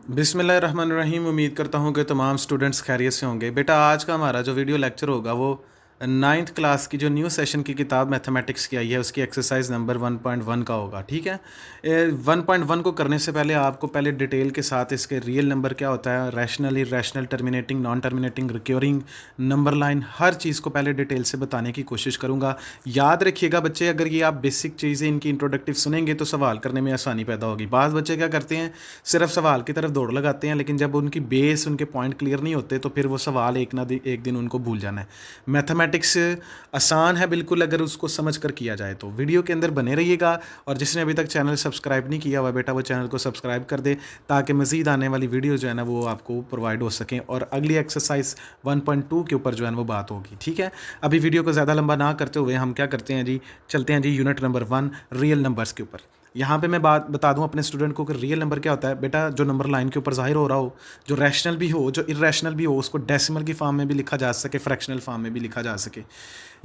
बिस्मिल्लाहिर्रहमानिर्रहीम। उम्मीद करता हूँ कि तमाम स्टूडेंट्स खैरियत से होंगे। बेटा आज का हमारा जो वीडियो लेक्चर होगा वो नाइन्थ क्लास की जो न्यू सेशन की किताब मैथमेटिक्स की आई है उसकी एक्सरसाइज नंबर 1.1 का होगा। ठीक है, 1.1 को करने से पहले आपको पहले डिटेल के साथ इसके रियल नंबर क्या होता है, rational, irrational, terminating, non terminating, recurring, number line, हर चीज़ को पहले डिटेल से बताने की कोशिश करूँगा। याद रखिएगा बच्चे, अगर ये आप बेसिक चीज़ें इनकी इंट्रोडक्टिव सुनेंगे तो सवाल करने में आसानी पैदा होगी। बाद बच्चे क्या करते हैं, सिर्फ सवाल की तरफ दौड़ लगाते हैं, लेकिन जब उनकी बेस, उनके पॉइंट क्लियर नहीं होते तो फिर वो सवाल एक दिन उनको भूल जाना है। मैथमेटिक्स आसान है बिल्कुल, अगर उसको समझ कर किया जाए तो। वीडियो के अंदर बने रहिएगा, और जिसने अभी तक चैनल सब्सक्राइब नहीं किया हुआ बेटा वो चैनल को सब्सक्राइब कर दे, ताकि मज़ीद आने वाली वीडियो जो है ना वो आपको प्रोवाइड हो सकें, और अगली एक्सरसाइज 1.2 के ऊपर जो है वो बात होगी। ठीक है, अभी वीडियो को ज़्यादा लंबा ना करते हुए हम क्या करते हैं जी, चलते हैं जी यूनिट नंबर 1 रियल नंबर्स के ऊपर। यहाँ पे मैं बात बता दूं अपने स्टूडेंट को कि रियल नंबर क्या होता है। बेटा जो नंबर लाइन के ऊपर ज़ाहिर हो रहा हो, जो रैशनल भी हो, जो इरैशनल भी हो, उसको डेसिमल की फॉर्म में भी लिखा जा सके, फ्रैक्शनल फॉर्म में भी लिखा जा सके,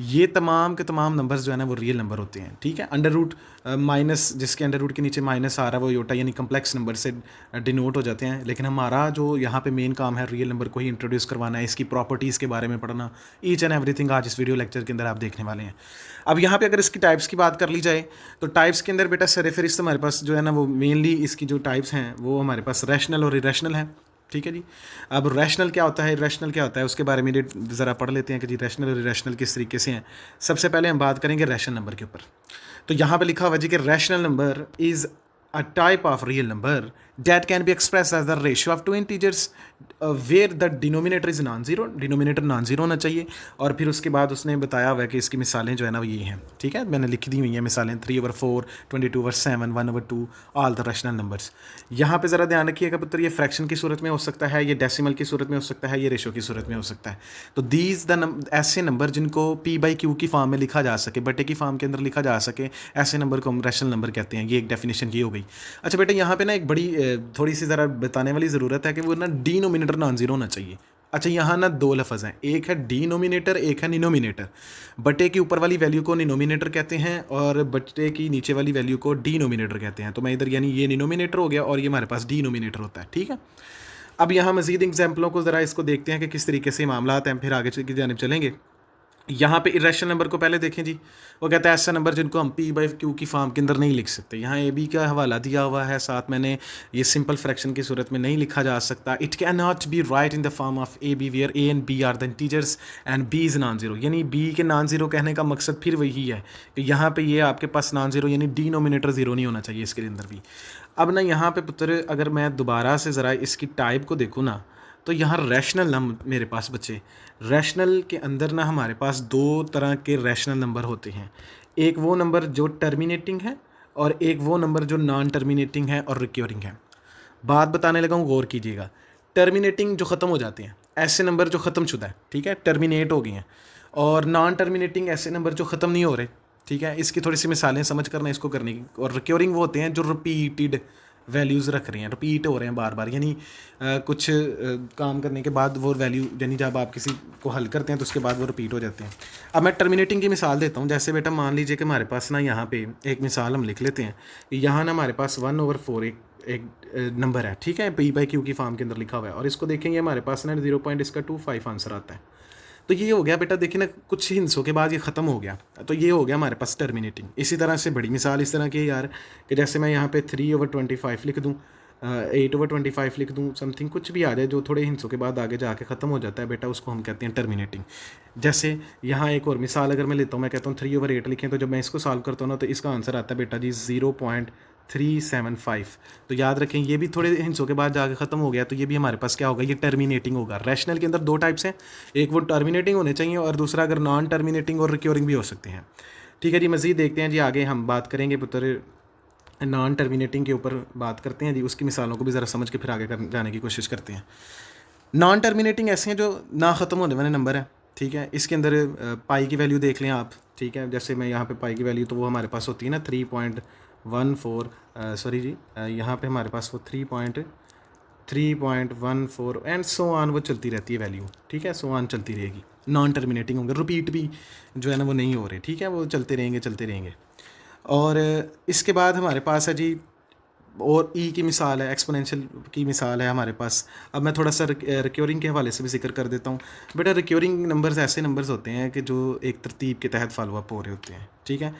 ये तमाम के तमाम नंबर्स जो है ना वो रियल नंबर होते हैं। ठीक है, अंडर रूट माइनस, जिसके अंडर रूट के नीचे माइनस आ रहा है वो योटा यानी कम्प्लेक्स नंबर से डिनोट हो जाते हैं। लेकिन हमारा जो यहाँ पे मेन काम है रियल नंबर को ही इंट्रोड्यूस करवाना है, इसकी प्रॉपर्टीज़ के बारे में पढ़ना, ईच एंड एवरीथिंग आज इस वीडियो लेक्चर के अंदर आप देखने वाले हैं। अब यहाँ पे अगर इसकी टाइप्स की बात कर ली जाए तो टाइप्स के अंदर बेटा सर-ए-फ़हरिस्त हमारे पास जो है ना वो मेनली इसकी जो टाइप्स हैं वो हमारे पास रैशनल और इरैशनल हैं। ठीक है जी, अब रैशनल क्या होता है, इरैशनल क्या होता है, उसके बारे में ज़रा पढ़ लेते हैं कि जी रैशनल और इरैशनल किस तरीके से हैं। सबसे पहले हम बात करेंगे रैशनल नंबर के ऊपर। तो यहाँ पे लिखा हुआ जी कि rational number is a type of real number that can be expressed as the ratio of two integers where the denominator is non-zero। Denominator non zero होना चाहिए। और फिर उसके बाद उसने बताया हुआ है कि इसकी मिसालें जो है ना वो ये हैं। ठीक है, मैंने लिख दी हुई हैं मिसालें, 3/4, 22/7, 1/2, ऑल द रैशनल नंबर्स। यहाँ पे ज़रा ध्यान रखिएगा पुत्र, ये फ्रैक्शन की सूरत में हो सकता है, ये डेसिमल की सूरत में हो सकता है, ये रेशो की सूरत में हो सकता है। तो दीज ऐसे नंबर जिनको P/Q की फॉर्म में लिखा जा सके, बटे की फॉर्म के अंदर लिखा जा सके, ऐसे नंबर को हम रैशनल नंबर कहते हैं। ये एक डेफिनेशन ये हो गई। अच्छा बेटा, यहाँ पे ना एक बड़ी थोड़ी सी ज़रा बताने वाली ज़रूरत है कि वो ना डिनोमिनेटर नॉन ज़ीरो होना चाहिए। अच्छा, यहाँ ना दो लफ्ज़ हैं, एक है डिनोमिनेटर, एक है निनोमिनेटर। बटे की ऊपर वाली वैल्यू को निनोमिनेटर कहते हैं और बटे की नीचे वाली वैल्यू को डिनोमिनेटर कहते हैं। तो मैं इधर यानी ये निनोमिनेटर हो गया और ये हमारे पास डिनोमिनेटर होता है। ठीक है, अब यहाँ मज़ीद एग्जाम्पलों को ज़रा इसको देखते हैं कि किस तरीके से मामला हैं, फिर आगे की जानिब चलेंगे। यहाँ पे इरेशनल नंबर को पहले देखें जी, वो कहता है ऐसा नंबर जिनको हम P/Q की फॉर्म के अंदर नहीं लिख सकते। यहाँ AB का हवाला दिया हुआ है, साथ मैंने ये सिंपल फ्रैक्शन की सूरत में नहीं लिखा जा सकता। It can not be write in the form of AB where A and B are the integers and B is non zero. यानी B के नॉन ज़ीरो कहने का मकसद फिर वही है कि यहाँ पे ये आपके पास नॉन ज़ीरो यानी डिनोमिनेटर ज़ीरो नहीं होना चाहिए इसके अंदर भी। अब ना यहाँ पे पुत्र अगर मैं दोबारा से ज़रा इसकी टाइप को देखूँ ना, तो यहाँ रैशनल नंबर मेरे पास बच्चे, रैशनल के अंदर ना हमारे पास दो तरह के रैशनल नंबर होते हैं। एक वो नंबर जो टर्मिनेटिंग है और एक वो नंबर जो नॉन टर्मिनेटिंग है और रिक्योरिंग है। बात बताने लगा हूँ, गौर कीजिएगा। टर्मिनेटिंग जो ख़त्म हो जाते हैं, ऐसे नंबर जो ख़त्म शुदा है, ठीक है, टर्मिनेट हो गए हैं। और नॉन टर्मिनेटिंग ऐसे नंबर जो ख़त्म नहीं हो रहे। ठीक है, इसकी थोड़ी सी मिसालें समझ करना इसको करने की। और रिक्योरिंग वो होते हैं जो रिपीटेड वैल्यूज़ रख रहे हैं, रिपीट हो रहे हैं बार बार, यानी कुछ काम करने के बाद वो वैल्यू, यानी जब आप किसी को हल करते हैं तो उसके बाद वो रिपीट हो जाते हैं। अब मैं टर्मिनेटिंग की मिसाल देता हूँ। जैसे बेटा मान लीजिए कि हमारे पास ना यहाँ पे एक मिसाल हम लिख लेते हैं। यहाँ ना हमारे पास 1/4 एक नंबर है। ठीक है, P/Q की फॉर्म के अंदर लिखा हुआ है, और इसको देखेंगे हमारे पास ना 0.25 आंसर आता है। तो ये हो गया बेटा, देखिए ना कुछ हिंसों के बाद ये ख़त्म हो गया। तो ये हो गया हमारे पास टर्मिनेटिंग। इसी तरह से बड़ी मिसाल इस तरह की है यार, कि जैसे मैं यहाँ पे 3/25 लिख दूँ, 8/25 लिख दूँ, समथिंग कुछ भी आ जाए जो थोड़े हिंसों के बाद आगे जाके ख़त्म हो जाता है बेटा, उसको हम कहते हैं टर्मिनेटिंग। जैसे यहाँ एक और मिसाल अगर मैं लेता हूँ, मैं कहता हूँ 3/8 लिखें, तो जब मैं इसको सॉल्व करता हूँ ना तो इसका आंसर आता है बेटा जी 0.375। तो याद रखें ये भी थोड़े हिंसों के बाद जाके ख़त्म हो गया, तो ये भी हमारे पास क्या होगा, ये टर्मिनेटिंग होगा। रैशनल के अंदर दो टाइप्स हैं, एक वो टर्मिनेटिंग होने चाहिए और दूसरा अगर नॉन टर्मिनेटिंग और रिक्योरिंग भी हो सकते हैं। ठीक है जी, मज़ीद देखते हैं जी, आगे हम बात करेंगे पुत्र नॉन टर्मिनेटिंग के ऊपर बात करते हैं जी, उसकी मिसालों को भी ज़रा समझ के फिर आगे जाने की कोशिश करते हैं। नॉन टर्मिनेटिंग ऐसे हैं जो ना ख़त्म होने वाले नंबर हैं। ठीक है, इसके अंदर पाई की वैल्यू देख लें आप। ठीक है, जैसे मैं यहाँ पे पाई की वैल्यू तो वो हमारे पास होती है ना 3.14, सॉरी जी, यहाँ पे हमारे पास वो 3.14 एंड सो ऑन वो चलती रहती है वैल्यू। ठीक है, सो ऑन चलती रहेगी। नॉन टर्मिनेटिंग होंगे, रिपीट भी जो है ना वो नहीं हो रहे। ठीक है, वो चलते रहेंगे चलते रहेंगे। और इसके बाद हमारे पास है जी और ई की मिसाल है, एक्सपोनेंशियल की मिसाल है हमारे पास। अब मैं थोड़ा सा रिक्योरिंग के हवाले से भी जिक्र कर देता हूँ। बेटा रिक्योरिंग नंबर्स ऐसे नंबर्स होते हैं कि जो एक तरतीब के तहत फॉलो अप हो रहे होते हैं, ठीक है।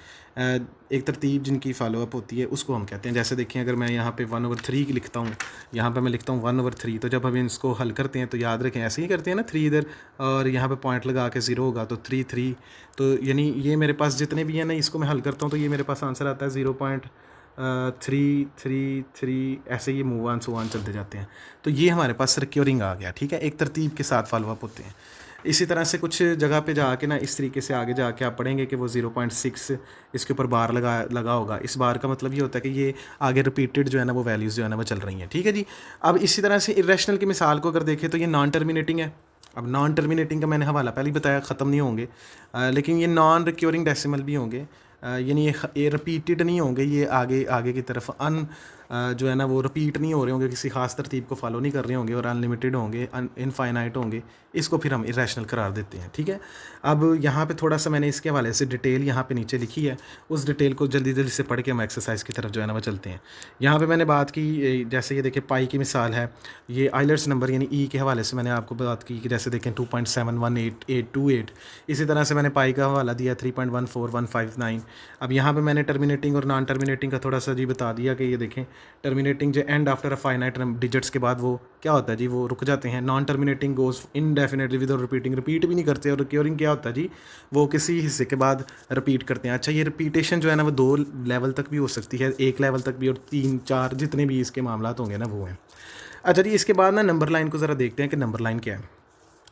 एक तरतीब जिनकी फॉलो अप होती है उसको हम कहते हैं। जैसे देखिए अगर मैं यहाँ पे 1/3 लिखता हूँ, यहाँ पे मैं लिखता हूँ 1/3, तो जब हम इसको हल करते हैं तो याद रखें ऐसे ही करते हैं ना, 3 इधर और यहाँ पे पॉइंट लगा के 0 होगा तो 3 तो यानी ये मेरे पास जितने भी हैं ना, इसको मैं हल करता हूँ तो ये मेरे पास आंसर आता है 0.333 ऐसे ये मूव ऑन सो ऑन चलते जाते हैं। तो ये हमारे पास रिक्योरिंग आ गया, ठीक है, एक तरतीब के साथ फॉलो अप होते हैं। इसी तरह से कुछ जगह पे जाके ना इस तरीके से आगे जाके आप पढ़ेंगे कि वो 0.6 इसके ऊपर बार लगा होगा। इस बार का मतलब ये होता है कि ये आगे रिपीटेड जो है ना वो वैल्यूज़ जो है ना वो चल रही हैं, ठीक है जी। अब इसी तरह से इरेशनल की मिसाल को अगर देखें तो ये नॉन टर्मिनेटिंग है। अब नॉन टर्मिनेटिंग का मैंने हवाला पहले ही बताया, ख़त्म नहीं होंगे, लेकिन ये नॉन रिक्योरिंग डेसिमल भी होंगे, यानी ये रिपीटेड नहीं होंगे, ये आगे आगे की तरफ जो है ना वो रिपीट नहीं हो रहे होंगे, किसी खास तरतीब को फॉलो नहीं कर रहे होंगे और अनलिमिटेड होंगे, इनफाइनाइट होंगे। इसको फिर हम इरेशनल करार देते हैं, ठीक है। अब यहाँ पे थोड़ा सा मैंने इसके हवाले से डिटेल यहाँ पे नीचे लिखी है, उस डिटेल को जल्दी जल्दी से पढ़ के हम एक्सरसाइज की तरफ जो है ना वो चलते हैं। यहाँ पे मैंने बात की, जैसे ये देखिए पाई की मिसाल है, ये आइलर्स नंबर यानी ई के हवाले से मैंने आपको बात की कि जैसे देखें 2.718828। इसी तरह से मैंने पाई का हवाला दिया 3.14159। अब यहाँ पे मैंने टर्मिनेटिंग और नॉन टर्मिनेटिंग का थोड़ा सा जी बता दिया कि ये देखें टर्मिनेटिंग जो and after a finite digits के बाद वो क्या होता है जी, वो रुक जाते हैं। Non terminating goes indefinitely with repeating, repeat भी नहीं करते। और रिक्योरिंग क्या होता है जी, वो किसी हिस्से के बाद रिपीट करते हैं। अच्छा ये रिपीटेशन जो है ना वो 2 लेवल तक भी हो सकती है, 1 लेवल तक भी, और 3 4 जितने भी इसके मामला होंगे ना वो हैं। अच्छा जी इसके बाद ना नंबर लाइन को ज़रा देखते हैं कि नंबर लाइन क्या है।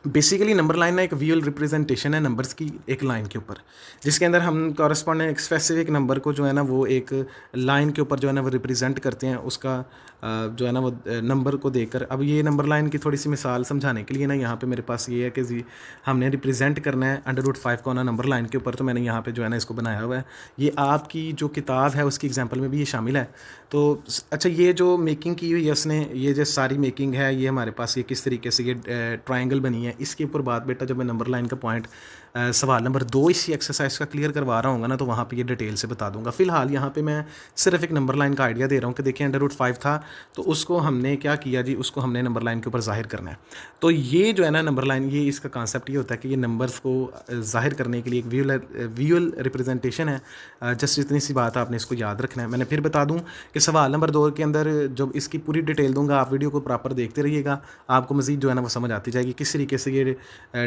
बेसिकली नंबर लाइन ना एक विजुअल रिप्रेजेंटेशन है नंबर्स की एक लाइन के ऊपर, जिसके अंदर हम कॉरस्पॉन्डिंग एक स्पेसिफिक नंबर को जो है ना वो एक लाइन के ऊपर जो है ना वो रिप्रेजेंट करते हैं, उसका जो है ना वो नंबर को देकर। अब ये नंबर लाइन की थोड़ी सी मिसाल समझाने के लिए ना यहाँ पे मेरे पास ये है कि जी हमने रिप्रेजेंट करना है √5 को ना नंबर लाइन के ऊपर, तो मैंने यहाँ पे जो है ना इसको बनाया हुआ है। ये आपकी जो किताब है उसकी एग्जांपल में भी ये शामिल है। तो अच्छा ये जो मेकिंग की हुई है उसने, ये जो सारी मेकिंग है ये हमारे पास ये किस तरीके से ये ट्रायंगल बनी है, इसके ऊपर बात बेटा जब मैं नंबर लाइन का पॉइंट सवाल नंबर 2 इसी एक्सरसाइज का क्लियर करवा रहा हूँ ना तो वहाँ पे ये डिटेल से बता दूंगा। फिलहाल यहाँ पे मैं सिर्फ एक नंबर लाइन का आइडिया दे रहा हूँ कि देखिए √5 था तो उसको हमने क्या किया जी, उसको हमने नंबर लाइन के ऊपर जाहिर करना है। तो ये जो है ना नंबर लाइन, ये इसका कॉन्सेप्ट ये होता है कि ये नंबर्स को जाहिर करने के लिए एक विजुअल रिप्रेजेंटेशन है। जस्ट इतनी सी बात आपने इसको याद रखना है। मैंने फिर बता दूँ कि सवाल नंबर 2 के अंदर जब इसकी पूरी डिटेल दूंगा, आप वीडियो को प्रॉपर देखते रहिएगा, आपको मज़ीद जो है ना वो समझ आती जाएगी किस तरीके से ये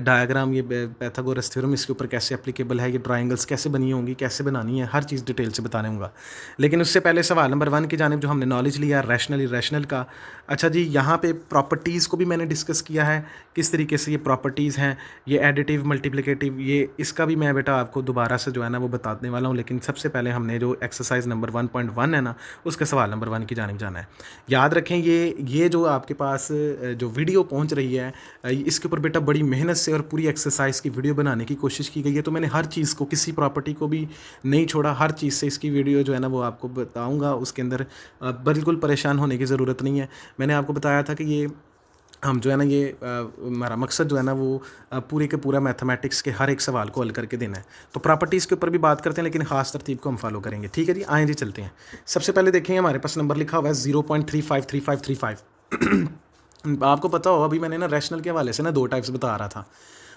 डायग्राम, ये पाइथागोरस थ्योरम इसके ऊपर कैसे एप्लीकेबल है, ये ट्रायंगल्स कैसे बनी होंगी, कैसे बनानी है, हर चीज़ डिटेल से बताने होंगे। लेकिन उससे पहले सवाल नंबर 1 की जानिब जो हमने नॉलेज लिया रैशनल इरेशनल का। अच्छा जी यहाँ पे प्रॉपर्टीज़ को भी मैंने डिस्कस किया है, किस तरीके से ये प्रॉपर्टीज़ हैं, ये एडिटिव मल्टीप्लिकेटिव, ये इसका भी मैं बेटा आपको दोबारा से जो है ना वो बताने वाला हूँ। लेकिन सबसे पहले हमने जो एक्सरसाइज नंबर 1.1 है ना उसका सवाल नंबर 1 की जानिब जाना है। याद रखें ये जो आपके पास जो वीडियो पहुँच रही है इसके ऊपर बेटा बड़ी मेहनत से और पूरी एक्सरसाइज की वीडियो बनाने की कोशिश की गई है। तो मैंने हर चीज़ को, किसी प्रॉपर्टी को भी नहीं छोड़ा, हर चीज़ से इसकी वीडियो जो है ना वो आपको बताऊंगा। उसके अंदर बिल्कुल परेशान होने की ज़रूरत नहीं है। मैंने आपको बताया था कि ये हम जो है ना ये हमारा मकसद जो है ना वो पूरे के पूरा मैथमेटिक्स के हर एक सवाल को हल करके देना है। तो प्रॉपर्टीज़ के ऊपर भी बात करते हैं लेकिन ख़ास तरतीब को हम फॉलो करेंगे, ठीक है जी। आए जी चलते हैं। सबसे पहले देखेंगे हमारे पास नंबर लिखा हुआ है 0.353535। आपको पता हो अभी मैंने ना रैशनल के हवाले से ना 2 टाइप्स बता रहा था।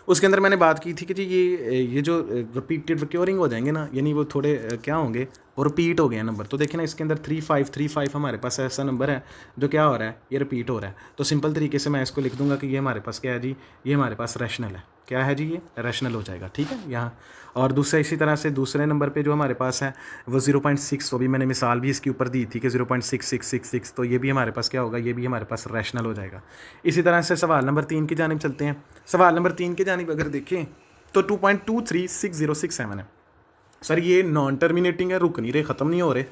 उसके अंदर मैंने बात की थी कि जी ये जो रिपीटेड रिक्योरिंग हो जाएंगे ना, यानी वो थोड़े क्या होंगे, वो रिपीट हो गए हैं नंबर। तो देखिए ना इसके अंदर 3535 हमारे पास ऐसा नंबर है जो क्या हो रहा है, ये रिपीट हो रहा है। तो सिंपल तरीके से मैं इसको लिख दूंगा कि ये हमारे पास क्या है जी, ये हमारे पास रैशनल है। क्या है जी, ये रैशनल हो जाएगा, ठीक है यहाँ। और दूसरा इसी तरह से दूसरे नंबर पे जो हमारे पास है वो 0.6, वो भी मैंने मिसाल भी इसके ऊपर दी थी कि 0.6666, तो ये भी हमारे पास क्या होगा, ये भी हमारे पास रैशनल हो जाएगा। इसी तरह से सवाल नंबर 3 की जानिब चलते हैं। सवाल नंबर 3 की जानिब अगर देखें तो 2.236067 है। सर ये नॉन टर्मिनेटिंग है, रुक नहीं रहे, ख़त्म नहीं हो रहे,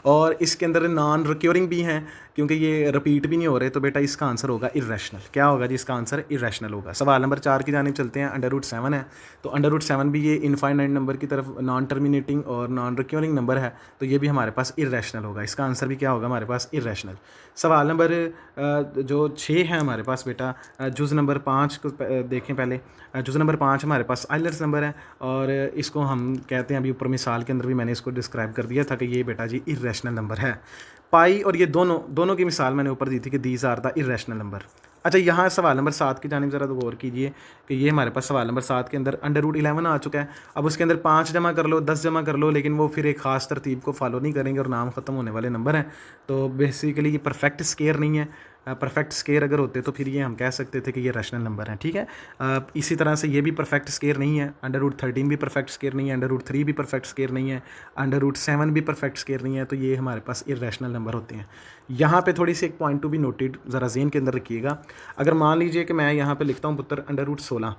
और इसके अंदर नॉन रिक्योरिंग भी हैं क्योंकि ये रिपीट भी नहीं हो रहे। तो बेटा इसका आंसर होगा इरेशनल। क्या होगा जी, इसका आंसर इरेशनल होगा। सवाल नंबर 4 की जानिब चलते हैं। √7 है, तो √7 भी ये इनफाइनाइट नंबर की तरफ नॉन टर्मिनेटिंग और नॉन रिक्योरिंग नंबर है, तो ये भी हमारे पास इरेशनल होगा। इसका आंसर भी क्या होगा हमारे पास, इरेशनल। सवाल नंबर जो 6 है हमारे पास बेटा, जुज़ नंबर 5 को देखें पहले। जुज़ नंबर 5 हमारे पास आइलर्स नंबर है और इसको हम कहते हैं अभी ऊपर मिसाल के अंदर भी मैंने इसको डिस्क्राइब कर दिया था कि ये बेटा जी इर्रेशनल नंबर है। पाई और ये दोनों की मिसाल मैंने ऊपर दी थी कि these are the irrational number. अच्छा, यहाँ सवाल नंबर 7 की जानिब ज़रा तो गौर कीजिए कि ये हमारे पास सवाल नंबर 7 के अंदर √11 आ चुका है। अब उसके अंदर 5 जमा कर लो, 10 जमा कर लो, लेकिन वो फिर एक ख़ास तरतीब को फॉलो नहीं करेंगे और नाम ख़त्म होने वाले नंबर हैं। तो बेसिकली ये परफेक्ट स्केयर नहीं है। परफेक्ट स्केयर अगर होते तो फिर ये हम कह सकते थे कि ये रैशनल नंबर हैं, ठीक है। इसी तरह से ये भी परफेक्ट स्केयर नहीं है, √13 भी परफेक्ट स्केयर नहीं है, √3 भी परफेक्ट स्केयर नहीं है, √7 भी परफेक्ट स्केयर नहीं है। तो ये हमारे पास इर्रेशनल नंबर होते हैं। यहाँ पे थोड़ी सी एक पॉइंट टू बी नोटेड ज़रा ज़हन के अंदर रखिएगा। अगर मान लीजिए कि मैं यहाँ पे लिखता हूँ पुत्र √16,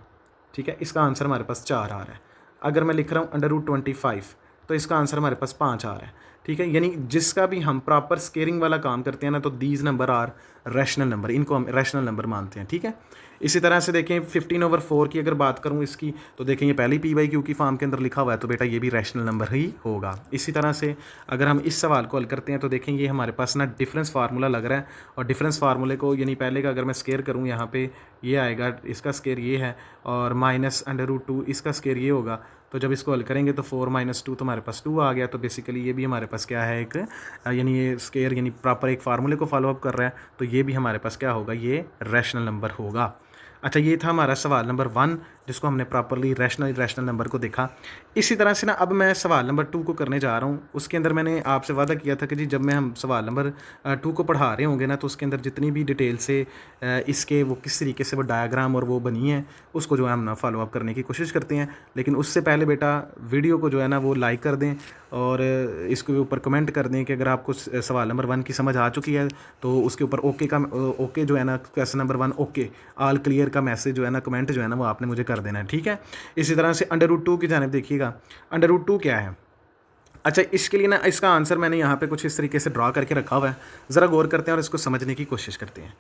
ठीक है, इसका आंसर हमारे पास 4 आ रहा है। अगर मैं लिख रहा हूँ √25 तो इसका आंसर हमारे पास 5 आ रहा है, ठीक है। यानी जिसका भी हम प्रॉपर स्केयरिंग वाला काम करते हैं ना, तो these number are rational number, इनको हम रैशनल नंबर मानते हैं, ठीक है। इसी तरह से देखें 15/4 की अगर बात करूं इसकी, तो देखें ये पहले ही p/q की फॉर्म के अंदर लिखा हुआ है, तो बेटा ये भी रैशनल नंबर ही होगा। इसी तरह से अगर हम इस सवाल को हल करते हैं तो देखें ये हमारे पास ना डिफरेंस फार्मूला लग रहा है, और डिफरेंस फार्मूले को यानी पहले का अगर मैं स्केयर करूँ यहाँ पे ये आएगा, इसका स्केयर ये है, और -√2 इसका स्केयर ये होगा। तो जब इसको हल करेंगे तो 4 - 2 तो हमारे पास 2 आ गया। तो बेसिकली ये भी हमारे पास क्या है, एक यानी ये स्केयर यानी प्रॉपर एक फार्मूले को फॉलो अप कर रहा है, तो ये भी हमारे पास क्या होगा, ये रैशनल नंबर होगा। अच्छा, ये था हमारा सवाल नंबर 1 जिसको हमने प्रॉपरली रैशनल नंबर को देखा। इसी तरह से ना अब मैं सवाल नंबर 2 को करने जा रहा हूँ। उसके अंदर मैंने आपसे वादा किया था कि जी जब मैं हम सवाल नंबर 2 को पढ़ा रहे होंगे ना, तो उसके अंदर जितनी भी डिटेल से इसके वो किस तरीके से वो डायग्राम और वो बनी है उसको जो है हम ना फॉलो अप करने की कोशिश करते हैं। लेकिन उससे पहले बेटा वीडियो को जो है ना वो लाइक कर दें और इसके ऊपर कमेंट कर दें कि अगर आपको सवाल नंबर 1 की समझ आ चुकी है तो उसके ऊपर ओके जो है ना, question number 1 okay all clear का मैसेज जो है ना, कमेंट जो है ना वो आपने मुझे कर देना है, ठीक है। इसी तरह से √2 की जानिब देखिएगा, √2 क्या है। अच्छा, इसके लिए ना इसका आंसर मैंने यहाँ पे कुछ इस तरीके से ड्रा करके रखा हुआ है, ज़रा गौर करते हैं और इसको समझने की कोशिश करते हैं।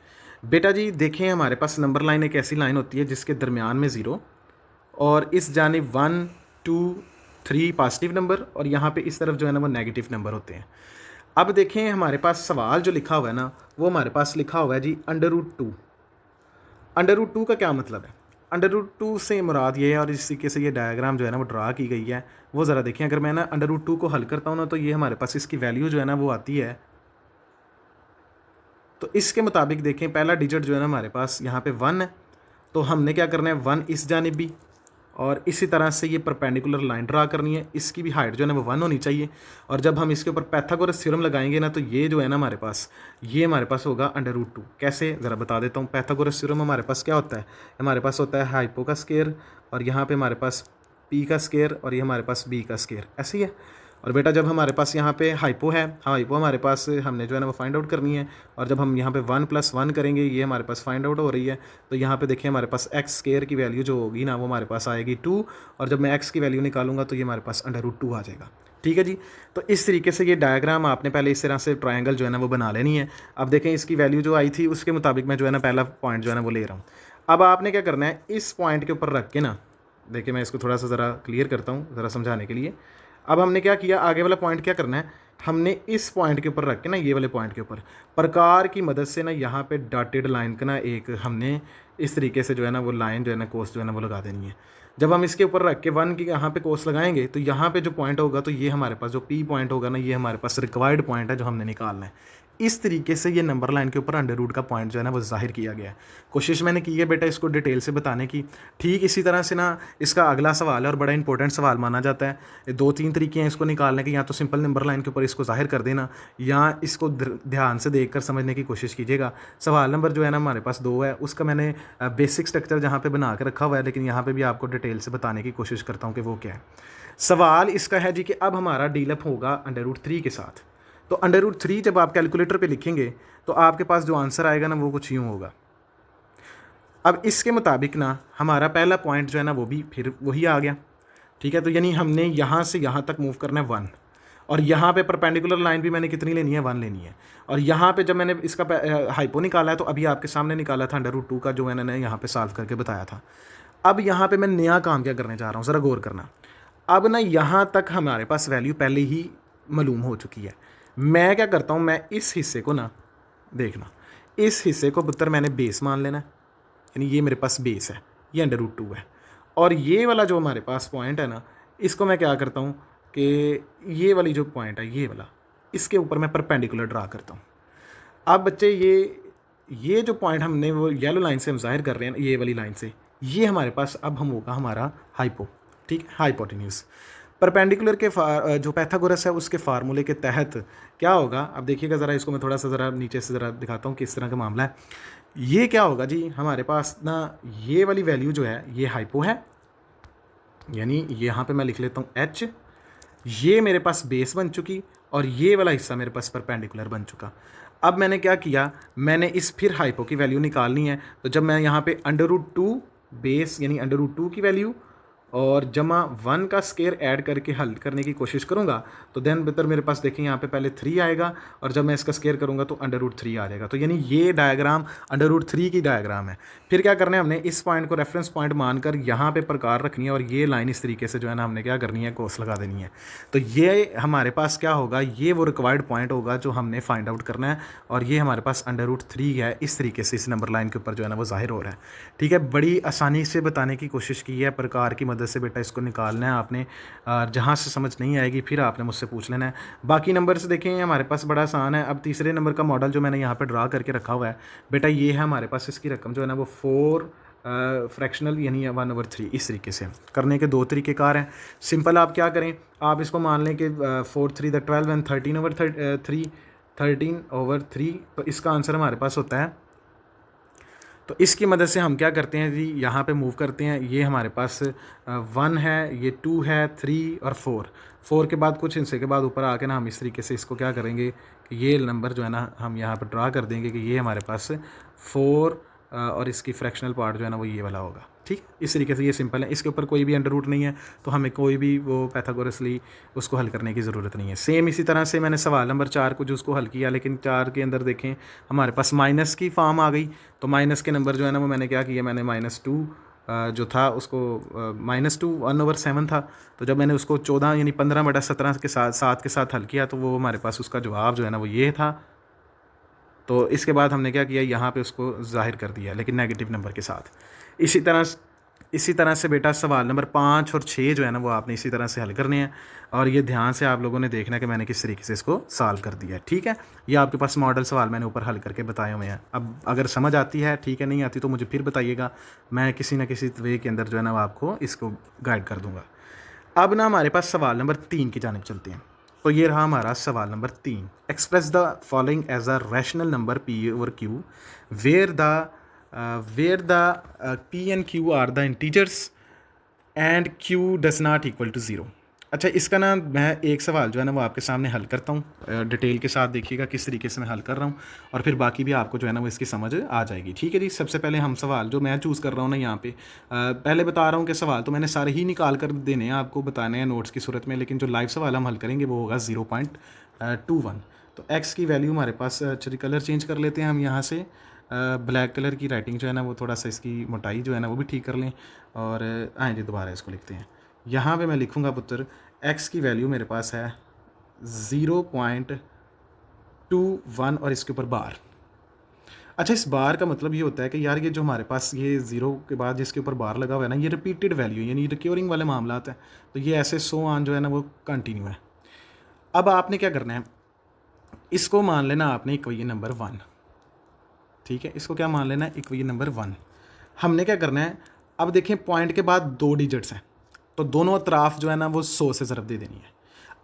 बेटा जी देखें, हमारे पास नंबर लाइन एक ऐसी लाइन होती है जिसके दरमियान में 0 और इस जानिब 1 2 3 पॉजिटिव नंबर और यहाँ पे इस तरफ जो है ना वो नेगेटिव नंबर होते हैं। अब देखें हमारे पास सवाल जो लिखा हुआ है ना, वो हमारे पास लिखा हुआ है जी √2। √2 का क्या मतलब है? √2 से मुराद ये है, और इस तरीके से ये डायग्राम जो है ना वो ड्रा की गई है, वो ज़रा देखें। अगर मैं ना √2 को हल करता हूँ ना, तो ये हमारे पास इसकी वैल्यू जो है ना वो आती है। तो इसके मुताबिक देखें, पहला डिजिट जो है ना हमारे पास यहाँ पे 1 है, तो हमने क्या करना है 1 इस जानिब भी, और इसी तरह से ये परपेंडिकुलर लाइन ड्रा करनी है, इसकी भी हाइट जो है ना वो 1 होनी चाहिए। और जब हम इसके ऊपर पाइथागोरस थ्योरम लगाएंगे ना, तो ये जो है ना हमारे पास होगा √2। कैसे, ज़रा बता देता हूँ। पाइथागोरस थ्योरम हमारे पास क्या होता है, हमारे पास होता है हाइपो का स्केयर, और यहाँ पे हमारे पास पी का स्केयर, और ये हमारे पास बी का स्केयर, ऐसे ही है। और बेटा जब हमारे पास यहाँ पे हाइपो है, हाइपो हमारे पास हमने जो है ना वो फाइंड आउट करनी है, और जब हम यहाँ पे 1 + 1 करेंगे, ये हमारे पास फाइंड आउट हो रही है। तो यहाँ पे देखिए हमारे पास एक्स स्केयर की वैल्यू जो होगी ना वो हमारे पास आएगी 2, और जब मैं एक्स की वैल्यू निकालूंगा तो ये हमारे पास √2 आ जाएगा, ठीक है जी। तो इस तरीके से ये डायग्राम आपने पहले इस तरह से ट्रायंगल जो है ना वो बना लेनी है। अब देखें इसकी वैल्यू जो आई थी उसके मुताबिक मैं जो है ना पहला पॉइंट जो है ना वो ले रहा हूँ। अब आपने क्या करना है, इस पॉइंट के ऊपर रख के ना, देखिए मैं इसको थोड़ा सा ज़रा क्लियर करता हूँ ज़रा समझाने के लिए। अब हमने क्या किया, आगे वाला पॉइंट क्या करना है, हमने इस पॉइंट के ऊपर रख के ना, ये वाले पॉइंट के ऊपर प्रकार की मदद से ना यहाँ पे डॉटेड लाइन का ना एक हमने इस तरीके से जो है ना वो लाइन जो है ना कोस जो है ना वो लगा देनी है। जब हम इसके ऊपर रख के 1 की यहाँ पे कोस लगाएंगे, तो यहाँ पे जो पॉइंट होगा, तो ये हमारे पास जो P पॉइंट होगा ना, ये हमारे पास रिक्वायर्ड पॉइंट है जो हमने निकालना है। इस तरीके से ये नंबर लाइन के ऊपर √ का पॉइंट जो है ना वो जाहिर किया गया है। कोशिश मैंने की है बेटा इसको डिटेल से बताने की। ठीक इसी तरह से ना इसका अगला सवाल है और बड़ा इंपॉर्टेंट सवाल माना जाता है। 2-3 तरीके हैं इसको निकालने के, या तो सिंपल नंबर लाइन के ऊपर इसको जाहिर कर देना, या इसको ध्यान से देख कर समझने की कोशिश कीजिएगा। सवाल नंबर जो है ना हमारे पास 2 है, उसका मैंने बेसिक स्ट्रक्चर जहाँ पर बना के रखा हुआ है, लेकिन यहाँ पर भी आपको डिटेल से बताने की कोशिश करता हूँ कि वो क्या है। सवाल इसका है जी कि अब हमारा डीलअप होगा √3 के साथ। तो √3 जब आप कैलकुलेटर पे लिखेंगे तो आपके पास जो आंसर आएगा ना वो कुछ यूँ होगा। अब इसके मुताबिक ना हमारा पहला पॉइंट जो है ना वो भी फिर वही आ गया, ठीक है। तो यानी हमने यहाँ से यहाँ तक मूव करना है 1, और यहाँ पे परपेंडिकुलर लाइन भी मैंने कितनी लेनी है, 1 लेनी है। और यहाँ पे जब मैंने इसका हाइपो निकाला है, तो अभी आपके सामने निकाला था √2 का, जो मैंने यहाँ पे सॉल्व करके बताया था। अब यहाँ पे मैं नया काम क्या करने जा रहा हूँ, ज़रा गौर करना। अब ना यहाँ तक हमारे पास वैल्यू पहले ही मालूम हो चुकी है। मैं क्या करता हूँ, मैं इस हिस्से को ना देखना, इस हिस्से को पुत्र मैंने बेस मान लेना, यानी ये मेरे पास बेस है, ये √2 है। और ये वाला जो हमारे पास पॉइंट है ना, इसको मैं क्या करता हूँ, कि ये वाली जो पॉइंट है, ये वाला, इसके ऊपर मैं परपेंडिकुलर ड्रा करता हूँ। अब बच्चे ये जो पॉइंट हमने वो येलो लाइन से हम जाहिर कर रहे हैं, ये वाली लाइन से, ये हमारे पास अब हम होगा हमारा हाइपो, ठीक है, हाइपोटेन्यूज। परपेंडिकुलर के जो पैथागोरस है उसके फार्मूले के तहत क्या होगा, अब देखिएगा ज़रा, इसको मैं थोड़ा सा ज़रा नीचे से ज़रा दिखाता हूँ किस तरह का मामला है। ये क्या होगा जी, हमारे पास ना ये वाली वैल्यू जो है ये हाइपो है, यानी यहाँ पे मैं लिख लेता हूँ एच, ये मेरे पास बेस बन चुकी और ये वाला हिस्सा मेरे पास परपेंडिकुलर बन चुका। अब मैंने क्या किया, मैंने इस फिर हाइपो की वैल्यू निकालनी है, तो जब मैं यहाँ पे √2 बेस यानी √2 की वैल्यू और जमा 1 का स्केयर ऐड करके हल करने की कोशिश करूँगा, तो देन बेहतर मेरे पास देखें यहाँ पे पहले 3 आएगा और जब मैं इसका स्केयर करूँगा तो √3 आ जाएगा। तो यानी ये डायग्राम √3 की डायग्राम है। फिर क्या करना है, हमने इस पॉइंट को रेफरेंस पॉइंट मानकर यहाँ पे प्रकार रखनी है और ये लाइन इस तरीके से जो है ना हमने क्या करनी है, कोस लगा देनी है। तो ये हमारे पास क्या होगा, ये वो रिक्वायर्ड पॉइंट होगा जो हमने फाइंड आउट करना है, और ये हमारे पास √3 है, इस तरीके से इस नंबर लाइन के ऊपर जो है ना वो जाहिर हो रहा है। ठीक है, बड़ी आसानी से बताने की कोशिश की है, प्रकार की मदद से बेटा इसको निकालना है आपने, जहाँ से समझ नहीं आएगी फिर आपने मुझसे पूछ लेना है। बाकी नंबर से देखें हमारे पास बड़ा आसान है। अब तीसरे नंबर का मॉडल जो मैंने यहाँ पर ड्रा करके रखा हुआ है बेटा, ये है हमारे पास, इसकी रकम जो है ना वो 4 फ्रैक्शनल यानी 1/3, इस तरीके से करने के दो तरीक़ेकार हैं। सिंपल आप क्या करें, आप इसको मान लें कि 4 3 12 एंड 13/3, तो इसका आंसर हमारे पास होता है। तो इसकी मदद से हम क्या करते हैं जी, यहाँ पे मूव करते हैं, ये हमारे पास 1 है, ये 2 है, 3 और 4 के बाद कुछ हिस्से के बाद ऊपर आके ना हम इस तरीके से इसको क्या करेंगे कि ये नंबर जो है ना हम यहाँ पर ड्रा कर देंगे कि ये हमारे पास 4 और इसकी फ्रैक्शनल पार्ट जो है ना वो ये वाला होगा। ठीक, इस तरीके से ये सिंपल है, इसके ऊपर कोई भी अंडर रूट नहीं है, तो हमें कोई भी वो पैथागोरसली उसको हल करने की ज़रूरत नहीं है। सेम इसी तरह से मैंने सवाल नंबर 4 को जो उसको हल किया, लेकिन 4 के अंदर देखें हमारे पास माइनस की फॉर्म आ गई, तो माइनस के नंबर जो है ना वो मैंने क्या किया, मैंने -2 जो था उसको -2 1/7 था, तो जब मैंने उसको 14 यानी 15/17 के साथ 7 के साथ हल किया, तो वो हमारे पास उसका जवाब जो है ना वो ये था। तो इसके बाद हमने क्या किया, यहाँ पे उसको ज़ाहिर कर दिया लेकिन नेगेटिव नंबर के साथ। इसी तरह से बेटा सवाल नंबर 5 और 6 जो है ना वो आपने इसी तरह से हल करने हैं, और ये ध्यान से आप लोगों ने देखना है कि मैंने किस तरीके से इसको सॉल्व कर दिया है। ठीक है, ये आपके पास मॉडल सवाल मैंने ऊपर हल करके बताए हुए हैं। अब अगर समझ आती है ठीक है, नहीं आती तो मुझे फिर बताइएगा, मैं किसी ना किसी वे के अंदर जो है ना आपको इसको गाइड कर दूँगा। अब ना हमारे पास सवाल नंबर 3 की जानिब चलते हैं। तो ये रहा हमारा सवाल number 3। Express the following as a rational number p और q where the p and q are the integers and q does not equal to 0। अच्छा, इसका ना मैं एक सवाल जो है ना वो आपके सामने हल करता हूँ, डिटेल के साथ देखिएगा किस तरीके से मैं हल कर रहा हूँ, और फिर बाकी भी आपको जो है ना वो इसकी समझ आ जाएगी। ठीक है जी, सबसे पहले हम सवाल जो मैं चूज़ कर रहा हूँ ना यहाँ पे, पहले बता रहा हूँ कि सवाल तो मैंने सारे ही निकाल कर देने हैं, आपको बताने हैं नोट्स की सूरत में, लेकिन जो लाइव सवाल हम हल करेंगे वो होगा 0.21। तो एक्स की वैल्यू हमारे पास, चलिए कलर चेंज कर लेते हैं हम यहाँ से, ब्लैक कलर की राइटिंग जो है ना वो थोड़ा सा इसकी मोटाई जो है ना वो भी ठीक कर लें, और आए जी दोबारा इसको लिखते हैं। यहाँ पे मैं लिखूँगा पुत्र, x की वैल्यू मेरे पास है 0.21 और इसके ऊपर बार। अच्छा, इस बार का मतलब ये होता है कि यार ये जो हमारे पास ये 0 के बाद जिसके ऊपर बार लगा हुआ है ना, ये रिपीटेड वैल्यू यानी रिक्योरिंग वाले मामलात हैं, तो ये ऐसे सो ऑन जो है ना वो कंटिन्यू है। अब आपने क्या करना है, इसको मान लेना आपने इक्वेशन नंबर 1। ठीक है, इसको क्या मान लेना है, इक्वेशन नंबर 1। हमने क्या करना है, अब देखें पॉइंट के बाद 2 डिजिट्स हैं, तो दोनों अतराफ जो है ना वो 100 से ज़रब दे देनी है।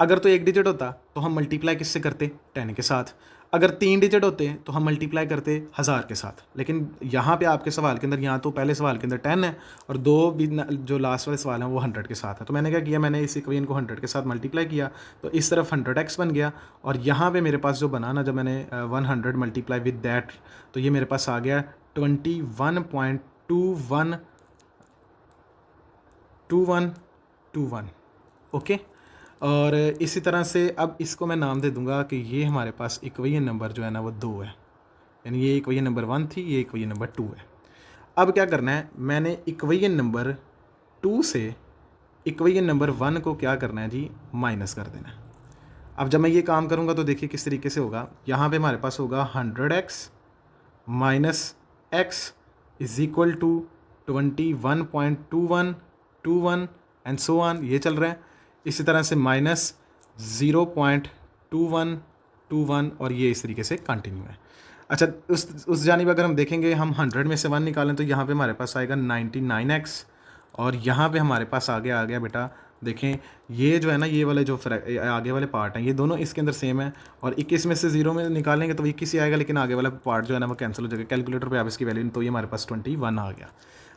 अगर तो 1 डिजिट होता तो हम मल्टीप्लाई किससे करते, 10 के साथ। अगर 3 डिजिट होते तो हम मल्टीप्लाई करते 1000 के साथ। लेकिन यहाँ पे आपके सवाल के अंदर, यहाँ तो पहले सवाल के अंदर 10 है और 2 भी जो लास्ट वाले सवाल हैं वो 100 के साथ है। तो मैंने क्या किया, मैंने इस इक्वेशन को 100 के साथ मल्टीप्लाई किया, तो इस तरफ 100x बन गया, और यहाँ पे मेरे पास जो बना ना, जब मैंने 100 मल्टीप्लाई विद दैट, तो ये मेरे पास आ गया 21.2121। ओके, और इसी तरह से अब इसको मैं नाम दे दूंगा कि ये हमारे पास इक्वेशन नंबर जो है ना वो 2 है, यानी ये इक्वेशन नंबर 1 थी, ये इक्वेशन नंबर 2 है। अब क्या करना है, मैंने इक्वेशन नंबर 2 से इक्वेशन नंबर 1 को क्या करना है जी, माइनस कर देना है। अब जब मैं ये काम करूँगा तो देखिए किस तरीके से होगा, यहाँ पे हमारे पास होगा 100x minus x is equal to 21.2121 and so on, ये चल रहा है। इसी तरह से -0.2121 और ये इस तरीके से कंटिन्यू है। अच्छा, उस जानिब अगर हम देखेंगे, हम 100 में से 1 निकालें तो यहाँ पे हमारे पास आएगा 99x, और यहाँ पे हमारे पास आगे आ गया बेटा, देखें ये जो है ना, ये वाले जो आगे वाले पार्ट हैं ये दोनों इसके अंदर सेम है, और 21 में से 0 में निकालेंगे तो 21 ही आएगा, लेकिन आगे वाला पार्ट जो है ना वो कैंसिल हो जाएगा। कैलकुलेटर पे आप इसकी वैल्यू, तो ये हमारे पास 21 आ गया।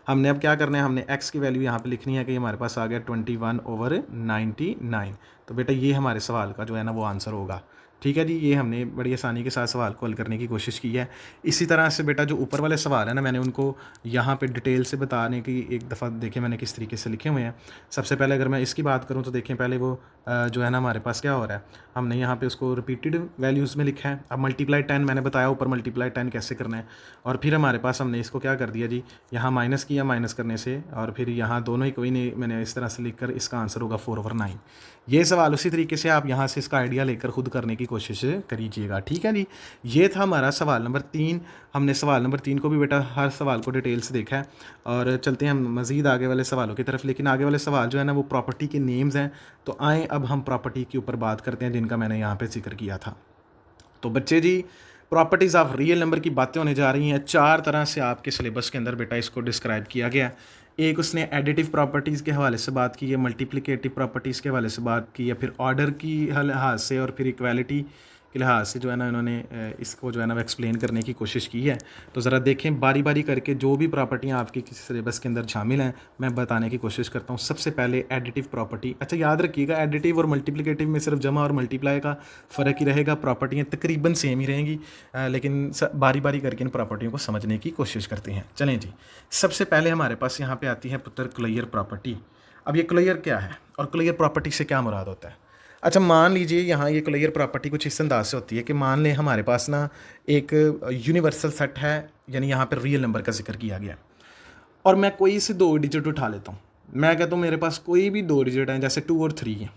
हमने अब क्या करना है, हमने x की वैल्यू यहाँ पे लिखनी है कि हमारे पास आ गया 21/99। तो बेटा ये हमारे सवाल का जो है ना वो आंसर होगा। ठीक है जी, ये हमने बड़ी आसानी के साथ सवाल को हल करने की कोशिश की है। इसी तरह से बेटा जो ऊपर वाले सवाल है ना, मैंने उनको यहाँ पे डिटेल से बताने की एक दफ़ा देखें मैंने किस तरीके से लिखे हुए हैं। सबसे पहले अगर मैं इसकी बात करूँ तो देखें, पहले वो जो है ना हमारे पास क्या हो रहा है, हमने यहाँ पे उसको रिपीटेड वैल्यूज़ में लिखा है। अब मल्टीप्लाई 10 मैंने बताया ऊपर मल्टीप्लाई 10 कैसे करना है, और फिर हमारे पास हमने इसको क्या कर दिया जी, यहाँ माइनस किया, माइनस करने से, और फिर यहाँ दोनों ही कोई नहीं, मैंने इस तरह से लिख कर इसका आंसर होगा 4/9। ये सवाल उसी तरीके से आप यहाँ से इसका आइडिया लेकर खुद करने की कोशिश करिएगा। ठीक है जी, ये था हमारा सवाल नंबर 3। हमने सवाल नंबर 3 को भी बेटा हर सवाल को डिटेल से देखा है, और चलते हैं हम मज़ीद आगे वाले सवालों की तरफ। लेकिन आगे वाले सवाल जो है ना वो प्रॉपर्टी के नेम्स हैं, तो आएँ अब हम प्रॉपर्टी के ऊपर बात करते हैं जिनका मैंने यहाँ पर जिक्र किया था। तो बच्चे जी, प्रॉपर्टीज़ ऑफ रियल नंबर की बातें होने जा रही हैं। 4 तरह से आपके सिलेबस के अंदर बेटा इसको डिस्क्राइब किया गया। एक उसने एडिटिव प्रॉपर्टीज़ के हवाले से बात की है, मल्टीप्लिकेटिव प्रॉपर्टीज़ के हवाले से बात की है, फिर ऑर्डर की लिहाज से और फिर इक्वालिटी के लिहाज से जो है ना इन्होंने इसको जो है ना वो एक्सप्लेन करने की कोशिश की है। तो ज़रा देखें बारी बारी करके जो भी प्रॉपर्टियाँ आपकी किसी सिलेबस के अंदर शामिल हैं मैं बताने की कोशिश करता हूँ। सबसे पहले एडिटिव प्रॉपर्टी। अच्छा याद रखिएगा, एडिटिव और मल्टीप्लिकेटिव में सिर्फ जमा और मल्टीप्लाई का फ़र्क ही रहेगा, प्रॉपर्टियाँ तकरीबन सेम ही रहेंगी, लेकिन बारी बारी करके इन प्रॉपर्टियों को समझने की कोशिश करते हैं। चलें जी, सबसे पहले हमारे पास यहाँ पर आती है पुत्र क्लियर प्रॉपर्टी। अब ये क्लियर क्या है और क्लियर प्रॉपर्टी से क्या मुराद होता है? अच्छा, मान लीजिए यहाँ ये क्लियर प्रॉपर्टी कुछ इस अंदाज से होती है कि मान लें हमारे पास ना एक यूनिवर्सल सेट है, यानी यहाँ पर रियल नंबर का जिक्र किया गया, और मैं कोई से 2 डिजिट उठा लेता हूँ। मैं कहता हूँ मेरे पास कोई भी 2 डिजिट हैं, जैसे 2 और 3 हैं।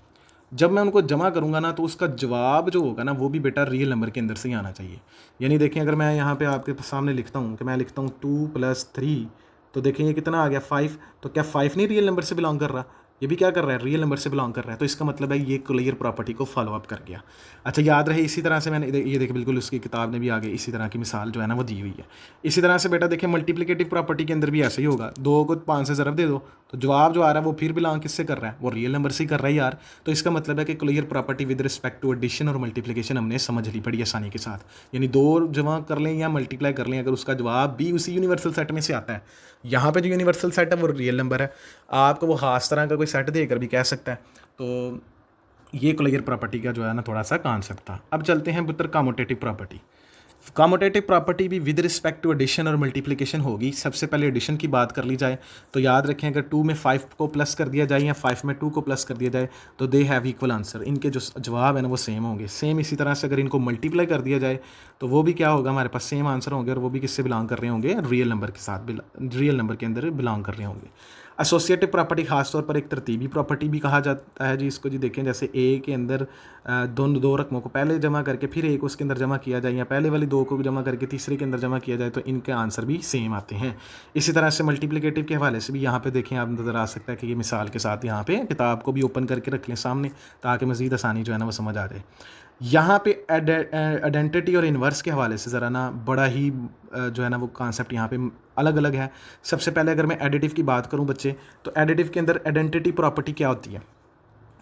जब मैं उनको जमा करूँगा ना तो उसका जवाब जो होगा ना वो भी बेटा रियल नंबर के अंदर से ही आना चाहिए। यानी देखें, अगर मैं यहाँ पे आपके सामने लिखता हूँ कि मैं लिखता हूँ 2 + 3, तो देखें ये कितना आ गया 5। तो क्या 5 नहीं रियल नंबर से बिलोंग कर रहा? ये भी क्या कर रहा है, रियल नंबर से बिलोंग कर रहा है। तो इसका मतलब है ये क्लियर प्रॉपर्टी को फॉलो अप कर गया। अच्छा याद रहे, इसी तरह से मैंने ये देखिए बिल्कुल उसकी किताब ने भी आगे इसी तरह की मिसाल जो है ना वो दी हुई है। इसी तरह से बेटा देखिए मल्टीप्लिकेटिव प्रॉपर्टी के अंदर भी ऐसे ही होगा। 2 को 5 से ज़रब दे दो तो जवाब जो आ रहा है वो फिर बिलोंग किससे कर रहा है, वो रियल नंबर से ही कर रहा है यार। तो इसका मतलब है कि clear property with respect to addition और मल्टीप्लिकेशन हमने समझ ली बड़ी आसानी के साथ। यानी 2 जमा कर लें या मल्टीप्लाई कर लें, अगर उसका जवाब भी उसी यूनिवर्सल सेट में से आता है, यहाँ पे जो यूनिवर्सल सेट है वो रियल नंबर है, आपको वो खास तरह का कोई सेट देकर भी कह सकता है। तो ये क्लियर प्रॉपर्टी का जो है ना थोड़ा सा कॉन्सेप्ट था। अब चलते हैं पुत्र कम्यूटेटिव प्रॉपर्टी। कम्यूटेटिव प्रॉपर्टी भी विद रिस्पेक्ट टू एडिशन और मल्टीप्लिकेशन होगी। सबसे पहले एडिशन की बात कर ली जाए तो याद रखें, अगर 2 में 5 को प्लस कर दिया जाए या 5 में 2 को प्लस कर दिया जाए तो दे हैव इक्वल आंसर। इनके जो जवाब है ना वो सेम होंगे। सेम इसी तरह से अगर इनको मल्टीप्लाई कर दिया जाए तो वो भी क्या होगा, हमारे पास सेम आंसर होंगे, और वो भी किससे बिलोंग कर रहे होंगे, रियल नंबर के साथ, रियल नंबर के अंदर बिलोंग कर रहे होंगे। एसोसिएटिव प्रॉपर्टी खासतौर पर एक तरतीबी प्रॉपर्टी भी कहा जाता है जी इसको। जी देखें, जैसे ए के अंदर दो रकमों को पहले जमा करके फिर एक उसके अंदर जमा किया जाए, या पहले वाली 2 को जमा करके तीसरे के अंदर जमा किया जाए, तो इनके आंसर भी सेम आते हैं। इसी तरह से मल्टीप्लिकेटिव के हवाले से भी यहाँ पे देखें आप नज़र आ सकता है कि ये मिसाल के साथ यहाँ पे किताब को भी ओपन करके रख लें सामने, ताकि मज़ीद आसानी जो है ना वो समझ आ जाए। यहाँ पे आइडेंटिटी और इन्वर्स के हवाले से ज़रा ना बड़ा ही जो है ना वो कॉन्सेप्ट यहाँ पे अलग अलग है। सबसे पहले अगर मैं एडिटिव की बात करूँ बच्चे, तो एडिटिव के अंदर आइडेंटिटी प्रॉपर्टी क्या होती है?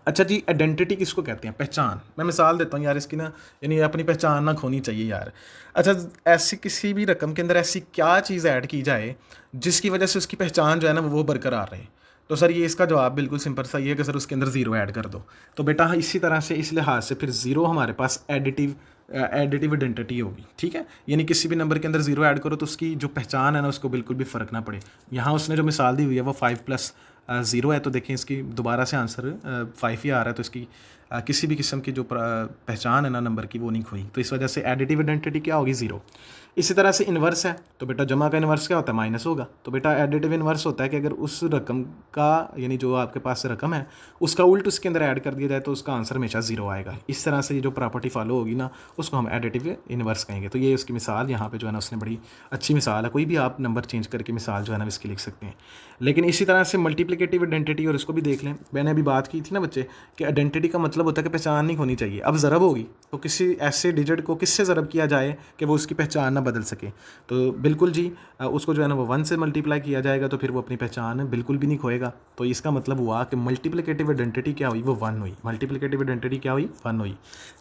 अच्छा जी, आइडेंटिटी किसको कहते हैं? पहचान। मैं मिसाल देता हूँ यार इसकी ना, यानी अपनी पहचान ना खोनी चाहिए यार। अच्छा, ऐसी किसी भी रकम के अंदर ऐसी क्या चीज़ ऐड की जाए जिसकी वजह से उसकी पहचान जो है ना वो बरकरार रहे? तो सर ये इसका जवाब बिल्कुल सिंपल सा ये है कि सर उसके अंदर 0 ऐड कर दो। तो बेटा इसी तरह से इस लिहाज से फिर 0 हमारे पास एडिटिव आइडेंटिटी होगी। ठीक है, यानी किसी भी नंबर के अंदर 0 ऐड करो तो उसकी जो पहचान है ना उसको बिल्कुल भी फ़र्क ना पड़े। यहाँ उसने जो मिसाल दी हुई है वो 5 + 0 है, तो देखें इसकी दोबारा से आंसर 5 ही आ रहा है, तो इसकी किसी भी किस्म की जो पहचान है ना नंबर की वो नहीं खोई। तो इस वजह से एडिटिव आइडेंटिटी क्या होगी, 0। इसी तरह से इन्वर्स है, तो बेटा जमा का इन्वर्स क्या होता है, माइनस होगा। तो बेटा एडिटिव इन्वर्स होता है कि अगर उस रकम का यानी जो आपके पास रकम है उसका उल्ट उसके अंदर ऐड कर दिया जाए तो उसका आंसर हमेशा 0 आएगा। इस तरह से ये जो प्रॉपर्टी फॉलो होगी ना उसको हम एडिटिव इन्वर्स कहेंगे। तो ये उसकी मिसाल यहाँ पे जो है ना उसने बड़ी अच्छी मिसाल है, कोई भी आप नंबर चेंज करके मिसाल जो है ना इसकी लिख सकते हैं। लेकिन इसी तरह से मल्टीप्लिकेटिव आइडेंटिटी, और इसको भी देख लें, मैंने अभी बात की थी ना बच्चे कि आइडेंटिटी का मतलब होता है कि पहचान नहीं होनी चाहिए। अब ज़रब होगी तो किसी ऐसे डिजिट को किससे ज़रब किया जाए कि वो उसकी पहचान ना बदल सके, तो बिल्कुल जी उसको जो है ना वो 1 से मल्टीप्लाई किया जाएगा तो फिर वो अपनी पहचान बिल्कुल भी नहीं खोएगा। तो इसका मतलब हुआ कि मल्टीप्लिकेटिव आइडेंटिटी क्या हुई, वो 1 हुई। मल्टीप्लिकेटिव आइडेंटिटी क्या हुई, 1 हुई।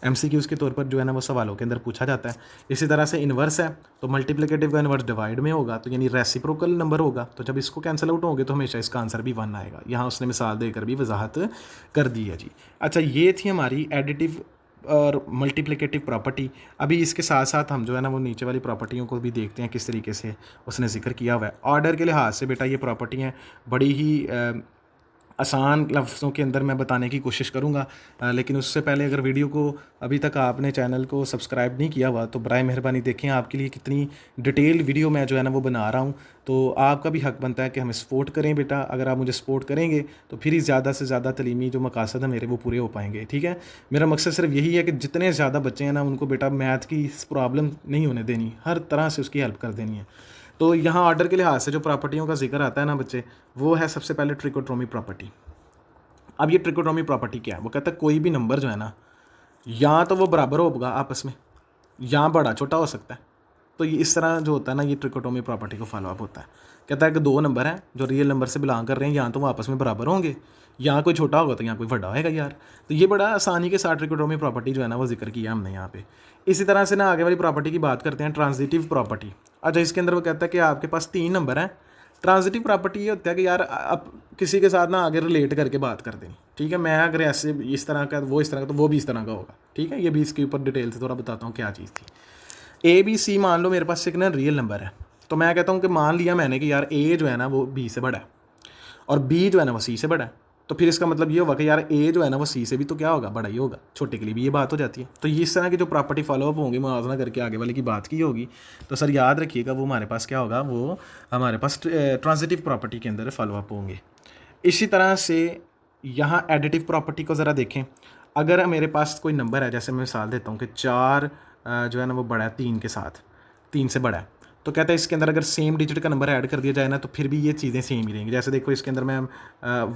MCQs के तौर पर जो है ना वो सवालों के अंदर पूछा जाता है। इसी तरह से इन्वर्स है, तो मल्टीप्लिकेटिव का इन्वर्स डिवाइड में होगा, तो यानी रेसिप्रोकल नंबर होगा, तो जब इसको कैंसिल आउट होंगे तो हमेशा इसका आंसर भी 1 आएगा। यहाँ उसने मिसाल देकर भी वजाहत कर दी है जी। अच्छा, ये थी हमारी एडिटिव और मल्टीप्लिकेटिव प्रॉपर्टी। अभी इसके साथ साथ हम जो है ना वो नीचे वाली प्रॉपर्टियों को भी देखते हैं किस तरीके से उसने जिक्र किया हुआ है। ऑर्डर के लिहाज से बेटा ये प्रॉपर्टियाँ बड़ी ही आसान लफ्ज़ों के अंदर मैं बताने की कोशिश करूँगा, लेकिन उससे पहले अगर वीडियो को अभी तक आपने चैनल को सब्सक्राइब नहीं किया हुआ तो बराए मेहरबानी देखें, आपके लिए कितनी डिटेल वीडियो मैं जो है ना वो बना रहा हूँ। तो आपका भी हक बनता है कि हमें सपोर्ट करें बेटा। अगर आप मुझे सपोर्ट करेंगे तो फिर ही ज़्यादा से ज़्यादा तलीमी जो मकासद है मेरे वो पूरे हो पाएंगे, ठीक है। मेरा मकसद सिर्फ यही है कि जितने ज़्यादा बच्चे हैं ना उनको बेटा मैथ की प्रॉब्लम नहीं होने देनी, हर तरह से उसकी हेल्प कर देनी है। तो यहाँ ऑर्डर के लिहाज से जो प्रॉपर्टियों का जिक्र आता है ना बच्चे, वो है सबसे पहले ट्रिकोटोमी प्रॉपर्टी। अब ये ट्रिकोटोमी प्रॉपर्टी क्या है, वो कहता है कोई भी नंबर जो है ना या तो वो बराबर होगा आपस में या बड़ा छोटा हो सकता है। तो ये इस तरह जो होता है ना ये ट्रिकोटोमी प्रॉपर्टी को फॉलो अप होता है। कहता है कि 2 नंबर हैं जो रियल नंबर से बिलोंग कर रहे हैं, या तो वो आपस में बराबर होंगे या कोई छोटा होगा तो यहाँ कोई बड़ा होगा यार। तो ये बड़ा आसानी के साथ ट्रिकोटोमी प्रॉपर्टी जो है ना वो जिक्र किया हमने यहाँ पे। इसी तरह से ना आगे वाली प्रॉपर्टी की बात करते हैं, ट्रांजिटिव प्रॉपर्टी। अच्छा, इसके अंदर वो कहता है कि आपके पास 3 नंबर हैं। ट्रांजिटिव प्रॉपर्टी ये होता है कि यार अब किसी के साथ ना आगे रिलेट करके बात कर देनी, ठीक है। मैं अगर ऐसे इस तरह का वो इस तरह का तो वो भी इस तरह का होगा, ठीक है। ये भी इसके ऊपर डिटेल से थोड़ा बताता हूँ क्या चीज़ थी। ABC मान लो मेरे पास एक ना रियल नंबर है, तो मैं कहता हूँ कि मान लिया मैंने कि यार A जो है ना वो B से बड़ा है और B जो है ना वो C से बड़ा है। तो फिर इसका मतलब ये होगा कि यार A जो है ना वो C से भी तो क्या होगा, बड़ा ही होगा। छोटे के लिए भी ये बात हो जाती है। तो ये इस तरह की जो प्रॉपर्टी फॉलोअप होंगी, मुआवजा करके आगे वाले की बात की होगी, तो सर याद रखिएगा वो हमारे पास क्या होगा, वो हमारे पास ट्रांजिटिव प्रॉपर्टी के अंदर फॉलोअप होंगे। इसी तरह से यहाँ एडिटिव प्रॉपर्टी को ज़रा देखें। अगर मेरे पास कोई नंबर है, जैसे मैं मिसाल देता हूँ कि 4 जो है ना वो बड़ा है 3 के साथ, 3 से बड़ा है, तो कहता है इसके अंदर अगर सेम डिजिट का नंबर ऐड कर दिया जाए ना तो फिर भी ये चीज़ें सेम ही रहेंगी। जैसे देखो इसके अंदर मैं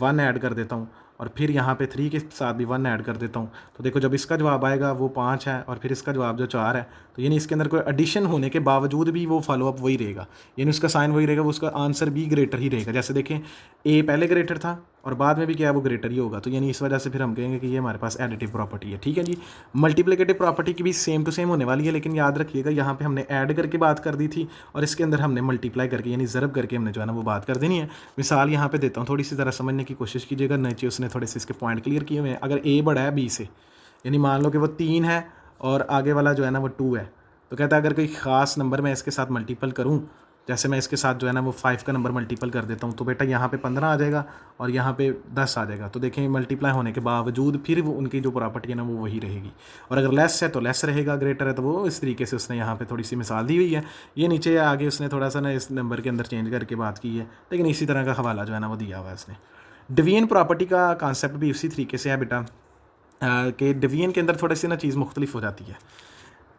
1 ऐड कर देता हूँ और फिर यहाँ पे 3 के साथ भी 1 ऐड कर देता हूँ, तो देखो जब इसका जवाब आएगा वो 5 है और फिर इसका जवाब जो 4 है, तो यानी इसके अंदर कोई एडिशन होने के बावजूद भी वो फॉलोअप वही रहेगा, यानी उसका साइन वही रहेगा, वो उसका आंसर भी ग्रेटर ही रहेगा। जैसे देखें A पहले ग्रेटर था और बाद में भी क्या है वो ग्रेटर ही होगा, तो यानी इस वजह से फिर हम कहेंगे कि ये हमारे पास एडिटिव प्रॉपर्टी है, ठीक है जी। मल्टीप्लिकेटिव प्रॉपर्टी की भी सेम टू सेम होने वाली है, लेकिन याद रखिएगा यहाँ पे हमने ऐड करके बात कर दी थी और इसके अंदर हमने मल्टीप्लाई करके यानी ज़रब करके हमने जो है ना वो बात कर देनी है। मिसाल यहाँ पे देता हूँ, थोड़ी सी ज़रा समझने की कोशिश कीजिएगा, नीचे उसने थोड़े से इसके पॉइंट क्लियर किए हुए हैं। अगर A बड़ा है B से, यानी मान लो कि वो 3 है और आगे वाला जो है ना वो 2 है, तो कहता है अगर कोई ख़ास नंबर मैं इसके साथ मल्टीपल करूँ, जैसे मैं इसके साथ जो है ना वो 5 का नंबर मल्टीपल कर देता हूँ, तो बेटा यहाँ पे 15 आ जाएगा और यहाँ पे 10 आ जाएगा। तो देखें मल्टीप्लाई होने के बावजूद फिर वो उनकी जो प्रॉपर्टी है ना वो वही रहेगी, और अगर लेस है तो लेस रहेगा, ग्रेटर है तो वो इस तरीके से उसने यहाँ पे थोड़ी सी मिसाल दी हुई है। ये नीचे आगे उसने थोड़ा सा ना इस नंबर के अंदर चेंज करके बात की है, लेकिन इसी तरह का हवाला जो है ना वो दिया हुआ है उसने। डिवीजन प्रॉपर्टी का कॉन्सेप्ट भी उसी तरीके से है बेटा, कि डिवीजन के अंदर थोड़ी सी ना चीज़ मुख्तलिफ हो जाती है।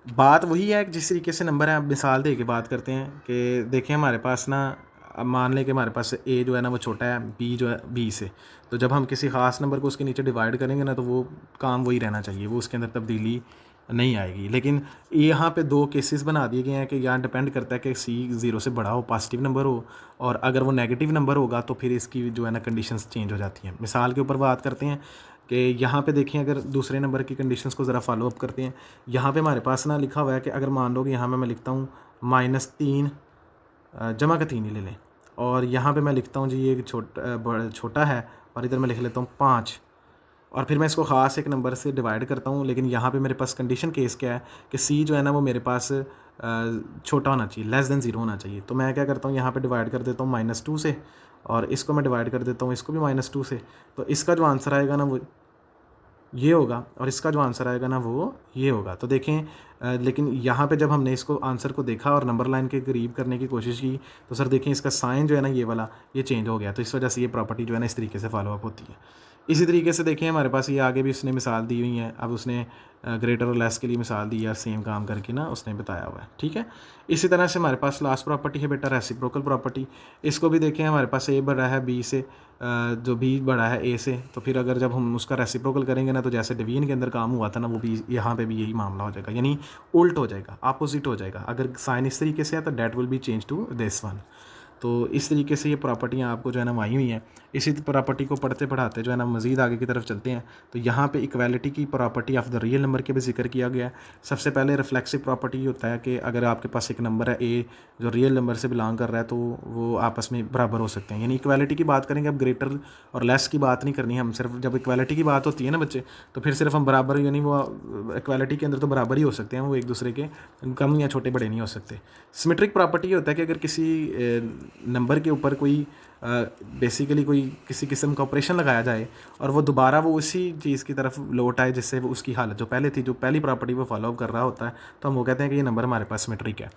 बात वही है कि जिस तरीके से नंबर है, आप मिसाल दे के बात करते हैं कि देखें हमारे पास ना, अब मान लें कि हमारे पास A जो है ना वो छोटा है B जो है B से, तो जब हम किसी ख़ास नंबर को उसके नीचे डिवाइड करेंगे ना तो वो काम वही रहना चाहिए, वो उसके अंदर तब्दीली नहीं आएगी। लेकिन यहाँ पे 2 केसेस बना दिए गए हैं कि यहाँ डिपेंड करता है कि C 0 से बड़ा हो, पॉजिटिव नंबर हो, और अगर वो नेगेटिव नंबर होगा तो फिर इसकी जो है ना कंडीशंस चेंज हो जाती हैं। मिसाल के ऊपर बात करते हैं कि यहाँ पे देखें, अगर दूसरे नंबर की कंडीशंस को ज़रा फॉलो अप करते हैं। यहाँ पे हमारे पास ना लिखा हुआ है कि अगर मान लो कि यहाँ मैं लिखता हूँ -3 जमा का 3 ही ले लें, और यहाँ पे मैं लिखता हूँ जी ये छोटा है और इधर मैं लिख लेता हूँ 5, और फिर मैं इसको ख़ास एक नंबर से डिवाइड करता हूँ। लेकिन यहाँ पे मेरे पास कंडीशन केस क्या है कि C जो है ना वो मेरे पास छोटा होना चाहिए, लेस देन 0 होना चाहिए। तो मैं क्या करता हूँ, यहाँ पे डिवाइड कर देता हूँ -2 से, और इसको मैं डिवाइड कर देता हूँ इसको भी -2 से। तो इसका जो आंसर आएगा ना वो ये होगा और इसका जो आंसर आएगा ना वो ये होगा। तो देखें लेकिन यहाँ पे जब हमने इसको आंसर को देखा और नंबर लाइन के करीब करने की कोशिश की तो सर देखें इसका साइन जो है ना ये वाला ये चेंज हो गया, तो इस वजह से ये प्रॉपर्टी जो है ना इस तरीके से फॉलो अप होती है। इसी तरीके से देखें हमारे पास ये आगे भी उसने मिसाल दी हुई है, अब उसने ग्रेटर और लेस के लिए मिसाल दी है, सेम काम करके ना उसने बताया हुआ है, ठीक है। इसी तरह से हमारे पास लास्ट प्रॉपर्टी है बेटा रेसिप्रोकल प्रॉपर्टी। इसको भी देखें हमारे पास ए बड़ा है बी से, जो बी बड़ा है ए से, तो फिर अगर जब हम उसका रेसिप्रोकल करेंगे ना तो जैसे डिवीजन के अंदर काम हुआ था ना वो भी यहाँ पे भी यही मामला हो जाएगा, यानी उल्ट हो जाएगा, अपोजिट हो जाएगा। अगर साइन इस तरीके से है तो that will be change to this one. तो इस तरीके से ये प्रॉपर्टियाँ आपको जो है ना आई हुई हैं। इसी प्रॉपर्टी को पढ़ते पढ़ाते जो है ना मज़ीद आगे की तरफ चलते हैं। तो यहाँ पे इक्वालिटी की property of the real number के भी जिक्र किया गया है। सबसे पहले रिफ्लेक्सिव प्रॉपर्टी होता है कि अगर आपके पास एक नंबर है ए जो रियल नंबर से बिलोंग कर रहा है तो वो आपस में बराबर हो सकते हैं, यानी इक्वालिटी की बात करेंगे। अब ग्रेटर और लेस की बात नहीं करनी है हम, सिर्फ जब इक्वालिटी की बात होती है ना बच्चे तो फिर सिर्फ हम बराबर, यानी वो इक्वालिटी के अंदर तो बराबर ही हो सकते हैं, वो एक दूसरे के कम या छोटे बड़े नहीं हो सकते। सिमेट्रिक प्रॉपर्टी होता है कि अगर किसी नंबर के ऊपर कोई बेसिकली कोई किसी किस्म का ऑपरेशन लगाया जाए और वो दोबारा वो उसी चीज़ की तरफ लौट आए जिससे वो उसकी हालत जो पहले थी, जो पहली प्रॉपर्टी वो फॉलो अप कर रहा होता है, तो हम वो कहते हैं कि ये नंबर हमारे पास सिमेट्रिक है।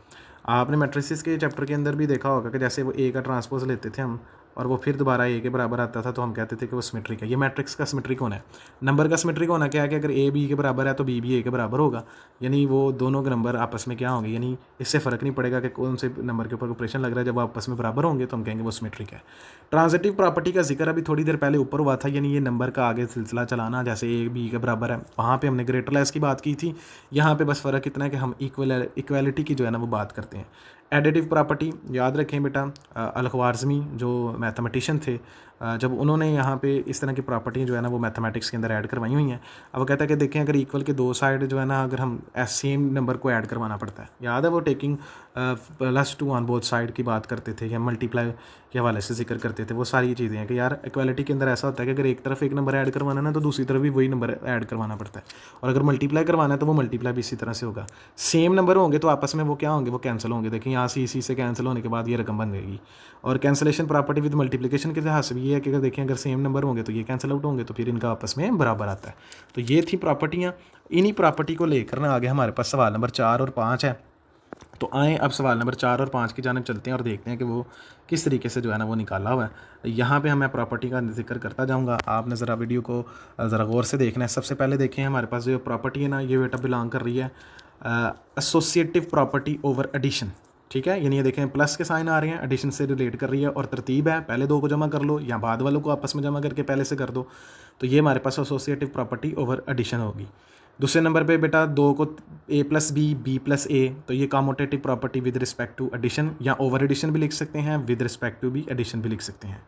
आपने मैट्रिसेस के चैप्टर के अंदर भी देखा होगा कि जैसे वो ए का ट्रांसपोज लेते थे हम और वो फिर दोबारा ए के बराबर आता था तो हम कहते थे कि वो सिमेट्रिक है। ये मैट्रिक्स का सिमेट्रिक होना है। नंबर का सिमेट्रिक होना क्या है कि अगर ए बी के बराबर है तो बी भी ए के बराबर होगा, यानी वो दोनों के नंबर आपस में क्या होंगे, यानी इससे फ़र्क नहीं पड़ेगा कि कौन से नंबर के ऊपर ऑपरेशन लग रहा है, जब आपस में बराबर होंगे तो हम कहेंगे वो सिमेट्रिक है। ट्रांजिटिव प्रॉपर्टी का जिक्र अभी थोड़ी देर पहले ऊपर हुआ था, यानी ये नंबर का आगे सिलसिला चलाना, जैसे ए बी के बराबर है वहाँ पे हमने ग्रेटर लेस की बात की थी। यहाँ पे बस फ़र्क इतना है कि हम इक्वलिटी की जो है ना वो बात करते हैं। एडिटिव प्रॉपर्टी याद रखें बेटा, अल-ख्वारिज़मी जो मैथमेटिशियन थे, जब उन्होंने यहाँ पे इस तरह की प्रॉपर्टी जो है ना वो मैथमेटिक्स के अंदर ऐड करवाई हुई हैं। अब वो कहता है कि देखें अगर इक्वल के दो साइड जो है ना अगर हम सेम नंबर को ऐड करवाना पड़ता है, याद है वो टेकिंग +2 ऑन बोथ साइड की बात करते थे या मल्टीप्लाई के हवाले से जिक्र करते थे। वो सारी चीज़ें हैं कि यार इक्वालिटी के अंदर ऐसा होता है कि अगर एक तरफ एक नंबर ऐड करवाना ना तो दूसरी तरफ भी वही नंबर ऐड करवाना पड़ता है, और अगर मल्टीप्लाई करवाना है तो वो मल्टीप्लाई भी इसी तरह से होगा। सेम नंबर होंगे तो आपस में वो क्या होंगे, वो कैंसिल होंगे। देखिए यहाँ से इसी से कैंसिल होने के बाद ये रकम बन जाएगी। और कैंसिलेशन प्रॉपर्टी विद मल्टीप्लिकेशन के लिहाज से भी ये है कि अगर देखें अगर सेम नंबर होंगे तो ये कैंसिल आउट होंगे तो फिर इनका आपस में बराबर आता है। तो ये थी प्रॉपर्टियाँ। इन्हीं प्रॉपर्टी को लेकर ना आगे हमारे पास सवाल नंबर 4 और 5 है। तो आएँ अब सवाल नंबर 4 और 5 की जानिब चलते हैं और देखते हैं कि वो किस तरीके से जो है ना वो निकाला हुआ है। यहाँ पे मैं प्रॉपर्टी का जिक्र करता जाऊँगा, आपने ज़रा वीडियो को ज़रा गौर से देखना है। सबसे पहले देखें हमारे पास जो प्रॉपर्टी है ना ये बेटा बिलोंग कर रही है एसोसिएटिव प्रॉपर्टी ओवर एडिशन, ठीक है। यानी ये देखें प्लस के साइन आ रहे हैं, एडिशन से रिलेट कर रही है और तरतीब है पहले दो को जमा कर लो या बाद वालों को आपस में जमा करके पहले से कर दो, तो ये हमारे पास एसोसिएटिव प्रॉपर्टी ओवर एडिशन होगी। दूसरे नंबर पे बेटा दो को a + b + a, तो ये commutative property with respect to addition या ओवर एडिशन भी लिख सकते हैं, विद रिस्पेक्ट टू भी एडिशन भी लिख सकते हैं।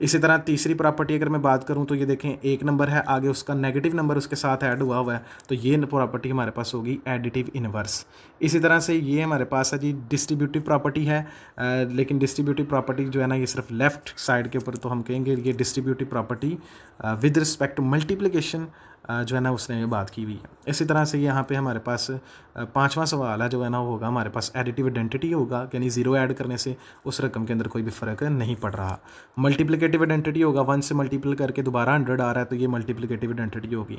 इसी तरह तीसरी प्रॉपर्टी अगर मैं बात करूं तो ये देखें एक नंबर है आगे उसका नेगेटिव नंबर उसके साथ ऐड हुआ है, तो ये प्रॉपर्टी हमारे पास होगी एडिटिव इनवर्स। इसी तरह से ये हमारे पास है जी डिस्ट्रीब्यूटिव प्रॉपर्टी है, लेकिन डिस्ट्रीब्यूटिव प्रॉपर्टी जो है ना ये सिर्फ लेफ्ट साइड के ऊपर, तो हम कहेंगे ये distributive property with respect to multiplication जो है ना उसने बात की हुई है। इसी तरह से यहाँ पे हमारे पास पांचवा सवाल है जो है ना वो होगा हमारे पास एडिटिव आइडेंटिटी होगा, यानी ज़ीरो ऐड करने से उस रकम के अंदर कोई भी फ़र्क नहीं पड़ रहा। मल्टीप्लिकेटिव आइडेंटिटी होगा, 1 से मल्टीपल करके दोबारा 100 आ रहा है तो ये मल्टीप्लिकेटिव आइडेंटिटी होगी।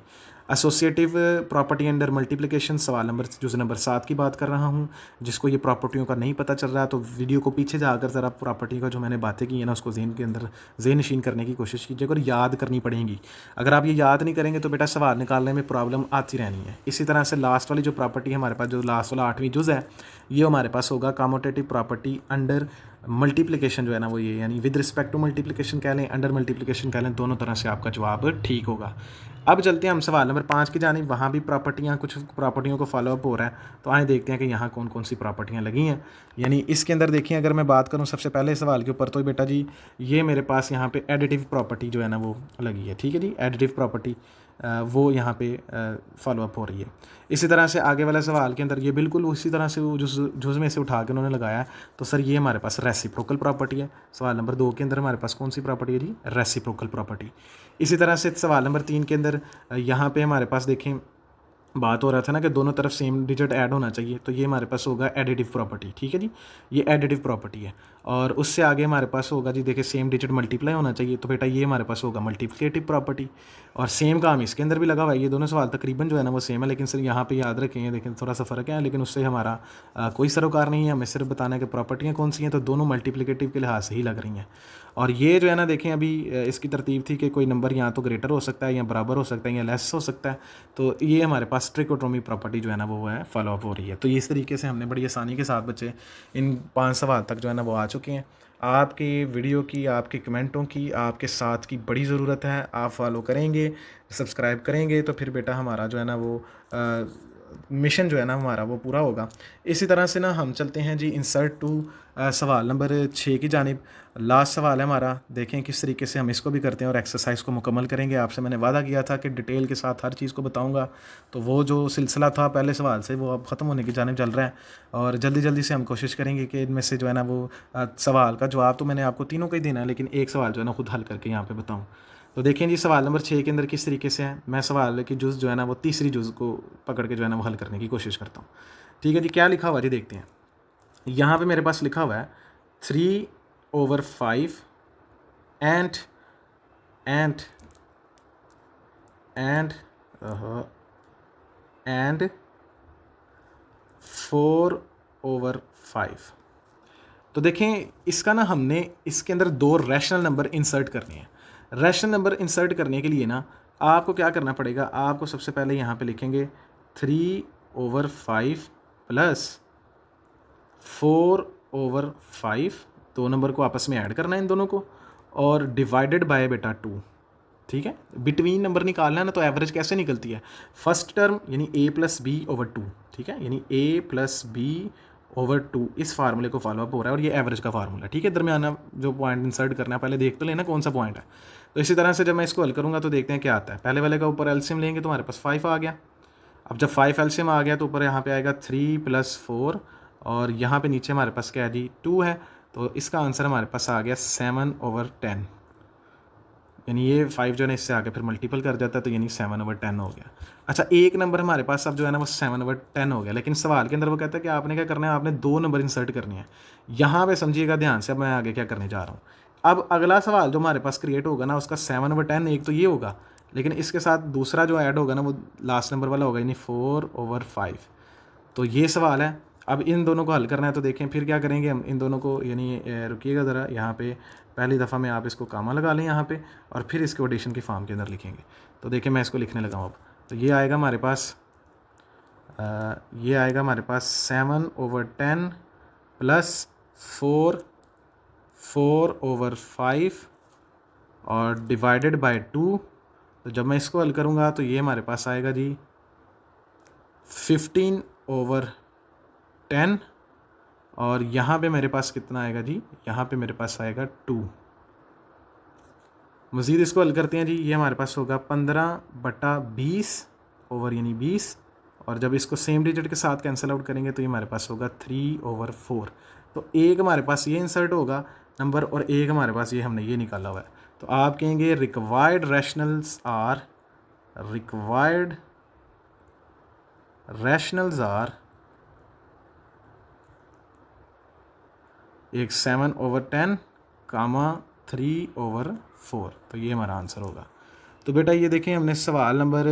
एसोसिएटिव प्रॉपर्टी अंडर मल्टीप्लिकेशन सवाल नंबर जुज़ नंबर 7 की बात कर रहा हूँ। जिसको ये प्रॉपर्टियों का नहीं पता चल रहा है तो वीडियो को पीछे जाकर ज़रा प्रॉपर्टी का जो मैंने बातें की है ना उसको ज़हन के अंदर ज़हन नशीन करने की कोशिश कीजिएगा और याद करनी पड़ेंगी। अगर आप ये याद नहीं करेंगे तो बेटा सवाल निकालने में प्रॉब्लम आती रहनी है। इसी तरह से लास्ट वाली जो प्रॉपर्टी है हमारे पास, जो लास्ट वाला 8वीं जुज़ है, ये हमारे पास होगा कम्यूटेटिव प्रॉपर्टी अंडर मल्टीप्लिकेशन जो है ना वो ये, यानी विद रिस्पेक्ट टू मल्टीप्लिकेशन कह लें अंडर मल्टीप्लिकेशन कह लें, दोनों तरह से आपका जवाब ठीक होगा। अब चलते हैं हम सवाल नंबर 5 की जानिब। वहाँ भी प्रॉपर्टियाँ कुछ प्रॉपर्टियों को फॉलोअप हो रहा है, तो आए देखते हैं कि यहाँ कौन कौन सी प्रॉपर्टियाँ लगी हैं। यानी इसके अंदर देखिए अगर मैं बात करूँ सबसे पहले सवाल के ऊपर, तो बेटा जी ये मेरे पास यहाँ पे एडिटिव प्रॉपर्टी जो है ना वो लगी है, ठीक है जी। एडिटिव प्रॉपर्टी वो यहाँ पे फॉलोअप हो रही है। इसी तरह से आगे वाला सवाल के अंदर ये बिल्कुल उसी तरह से वो जुज़ में से उठा के उन्होंने लगाया है, तो सर ये हमारे पास रेसिप्रोकल प्रॉपर्टी है। सवाल नंबर 2 के अंदर हमारे पास कौन सी प्रॉपर्टी है जी, रेसिप्रोकल प्रॉपर्टी। इसी तरह से सवाल नंबर 3 के अंदर यहाँ पे हमारे पास देखें बात हो रहा था ना कि दोनों तरफ सेम डिजिट ऐड होना चाहिए, तो ये हमारे पास होगा एडिटिव प्रॉपर्टी। ठीक है जी, ये एडिटिव प्रॉपर्टी है। और उससे आगे हमारे पास होगा जी, देखिए सेम डिजिट मल्टीप्लाई होना चाहिए, तो बेटा ये हमारे पास होगा मल्टीप्लिकेटिव प्रॉपर्टी। और सेम काम इसके अंदर भी लगा हुआ है। ये दोनों सवाल तकरीबन जो है ना वो सेम है, लेकिन सर यहाँ पे याद रखेंगे, लेकिन थोड़ा सा फ़र्क है, लेकिन उससे हमारा कोई सरोकार नहीं है। हमें सिर्फ बताना है कि प्रॉपर्टियाँ कौन सी हैं, तो दोनों मल्टीप्लिकेटिव के लिहाज से ही लग रही हैं। और ये जो है ना देखें, अभी इसकी तरतीब थी कि कोई नंबर या तो ग्रेटर हो सकता है, या बराबर हो सकता है, या लेस हो सकता है। तो ये हमारे पास ट्रिकोटोमी प्रॉपर्टी जो है ना वो है फॉलो अप हो रही है। तो इस तरीके से हमने बड़ी आसानी के साथ बच्चे इन 5 सवाल तक जो है ना वो आ चुके हैं। आपकी वीडियो की, आपके कमेंटों की, आपके साथ की बड़ी ज़रूरत है। आप फॉलो करेंगे, सब्सक्राइब करेंगे, तो फिर बेटा हमारा जो है ना वो मिशन जो है ना हमारा वो पूरा होगा। इसी तरह से ना हम चलते हैं जी इंसर्ट टू सवाल नंबर 6 की जानिब। लास्ट सवाल है हमारा, देखें किस तरीके से हम इसको भी करते हैं और एक्सरसाइज को मुकम्मल करेंगे। आपसे मैंने वादा किया था कि डिटेल के साथ हर चीज़ को बताऊंगा, तो वो जो सिलसिला था पहले सवाल से वो अब ख़त्म होने की जानिब चल रहा है। और जल्दी जल्दी से हम कोशिश करेंगे कि इनमें से जो है ना वो सवाल का जवाब तो मैंने आपको तीनों का ही देना है, लेकिन एक सवाल जो है ना खुद हल करके यहाँ पर बताऊँ। तो देखें जी सवाल नंबर 6 के अंदर किस तरीके से है। मैं सवाल की जुज़ जो है ना वो तीसरी जुज़ को पकड़ के जो है ना वो हल करने की कोशिश करता हूँ। ठीक है जी, क्या लिखा हुआ जी देखते हैं। यहाँ पे मेरे पास लिखा हुआ है 3/5 एंड एंड एंड एंड 4/5। तो देखें इसका ना हमने इसके अंदर 2 रैशनल नंबर इंसर्ट करने हैं। रैशनल नंबर इंसर्ट करने के लिए ना आपको क्या करना पड़ेगा, आपको सबसे पहले यहाँ पे लिखेंगे 3/5 प्लस 4/5, 2 नंबर को आपस में ऐड करना है इन दोनों को, और डिवाइडेड बाय बेटा 2। ठीक है, बिटवीन नंबर निकालना है ना, तो एवरेज कैसे निकलती है, फर्स्ट टर्म यानी a+b/2। ठीक है, यानी a+b/2 इस फार्मूले को फॉलो अप हो रहा है, और ये एवरेज का फार्मूला। ठीक है, दरमियाना जो पॉइंट इंसर्ट करना है पहले देख तो लेना कौन सा पॉइंट है। तो इसी तरह से जब मैं इसको हल करूँगा तो देखते हैं क्या आता है। पहले वाले का ऊपर एलसीएम लेंगे तो हमारे पास 5 आ गया। अब जब 5 एलसीएम आ गया तो ऊपर यहाँ पे आएगा 3 + 4, और यहाँ पे नीचे हमारे पास क्या है जी 2 है। तो इसका आंसर हमारे पास आ गया 7/10, यानी ये 5 जो है ना इससे आगे फिर मल्टीपल कर जाता है, तो यानी 7/10 हो गया। अच्छा, एक नंबर हमारे पास अब जो है ना वो 7/10 हो गया, लेकिन सवाल के अंदर वो कहता है कि आपने क्या करना है, आपने 2 नंबर इंसर्ट करने हैं। यहाँ पे समझिएगा ध्यान से, अब मैं आगे क्या करने जा रहा हूँ। अब अगला सवाल जो हमारे पास क्रिएट होगा ना उसका 7/10 एक तो ये होगा, लेकिन इसके साथ दूसरा जो ऐड होगा ना वो लास्ट नंबर वाला होगा, यानी 4/5। तो ये सवाल है। अब इन दोनों को हल करना है, तो देखें फिर क्या करेंगे हम इन दोनों को, यानी रुकिएगा ज़रा, यहाँ पे पहली दफ़ा में आप इसको कामा लगा लें यहाँ पे, और फिर इसको एडिशन की फॉर्म के अंदर लिखेंगे। तो देखें मैं इसको लिखने लगा हूँ अब। तो ये आएगा हमारे पास 7/10 प्लस 4/5 और डिवाइडेड बाय 2। तो जब मैं इसको हल करूँगा तो ये हमारे पास आएगा जी 15/10, और यहाँ पे मेरे पास कितना आएगा जी, यहाँ पे मेरे पास आएगा 2। मज़ीद इसको हल करते हैं जी, ये हमारे पास होगा 15/20 ओवर यानी 20, और जब इसको सेम डिजिट के साथ कैंसिल आउट करेंगे तो ये हमारे पास होगा 3/4। तो एक हमारे पास ये इंसर्ट होगा नंबर, और एक हमारे पास ये हमने ये निकाला हुआ है। तो आप कहेंगे रिक्वायर्ड रैशनल्स आर एक 7/10 कामा 3/4। तो ये हमारा आंसर होगा। तो बेटा ये देखें हमने सवाल नंबर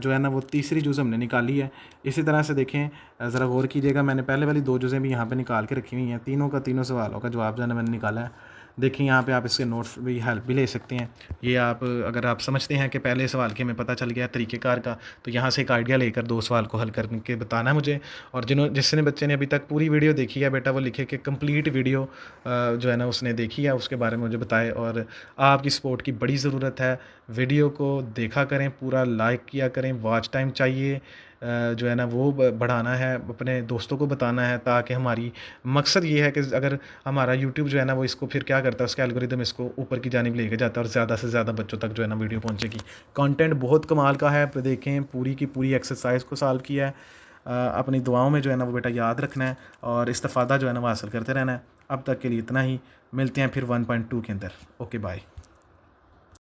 जो है ना वो तीसरी जुज़ हमने निकाली है। इसी तरह से देखें, ज़रा गौर कीजिएगा, मैंने पहले वाली 2 जुज़ें भी यहाँ पे निकाल के रखी हुई हैं। तीनों का तीनों सवालों का जवाब जो है ना मैंने निकाला है। देखिए यहाँ पे आप इसके नोट्स भी हेल्प भी ले सकते हैं। ये आप अगर आप समझते हैं कि पहले सवाल के हमें पता चल गया तरीक़ेकार का, तो यहाँ से एक आइडिया लेकर 2 सवाल को हल करके बताना है मुझे। और जिसने बच्चे ने अभी तक पूरी वीडियो देखी है बेटा वो लिखे कि कंप्लीट वीडियो जो है ना उसने देखी है, उसके बारे में मुझे बताए। और आपकी सपोर्ट की बड़ी ज़रूरत है। वीडियो को देखा करें, पूरा लाइक किया करें, वॉच टाइम चाहिए जो है ना वो बढ़ाना है, अपने दोस्तों को बताना है, ताकि हमारी मकसद ये है कि अगर हमारा यूट्यूब जो है ना वो इसको फिर क्या करता है, उसका एल्गोरिदम इसको ऊपर की जानिब लेके जाता है और ज़्यादा से ज़्यादा बच्चों तक जो है ना वीडियो पहुंचेगी। कंटेंट बहुत कमाल का है, देखें पूरी की पूरी एक्सरसाइज को सॉल्व किया है। अपनी दुआओं में जो है ना वो बेटा याद रखना है, और इस्तेफ़ादा जो है ना वो हासिल करते रहना है। अब तक के लिए इतना ही, मिलते हैं फिर 1.2 के अंदर। Okay bye.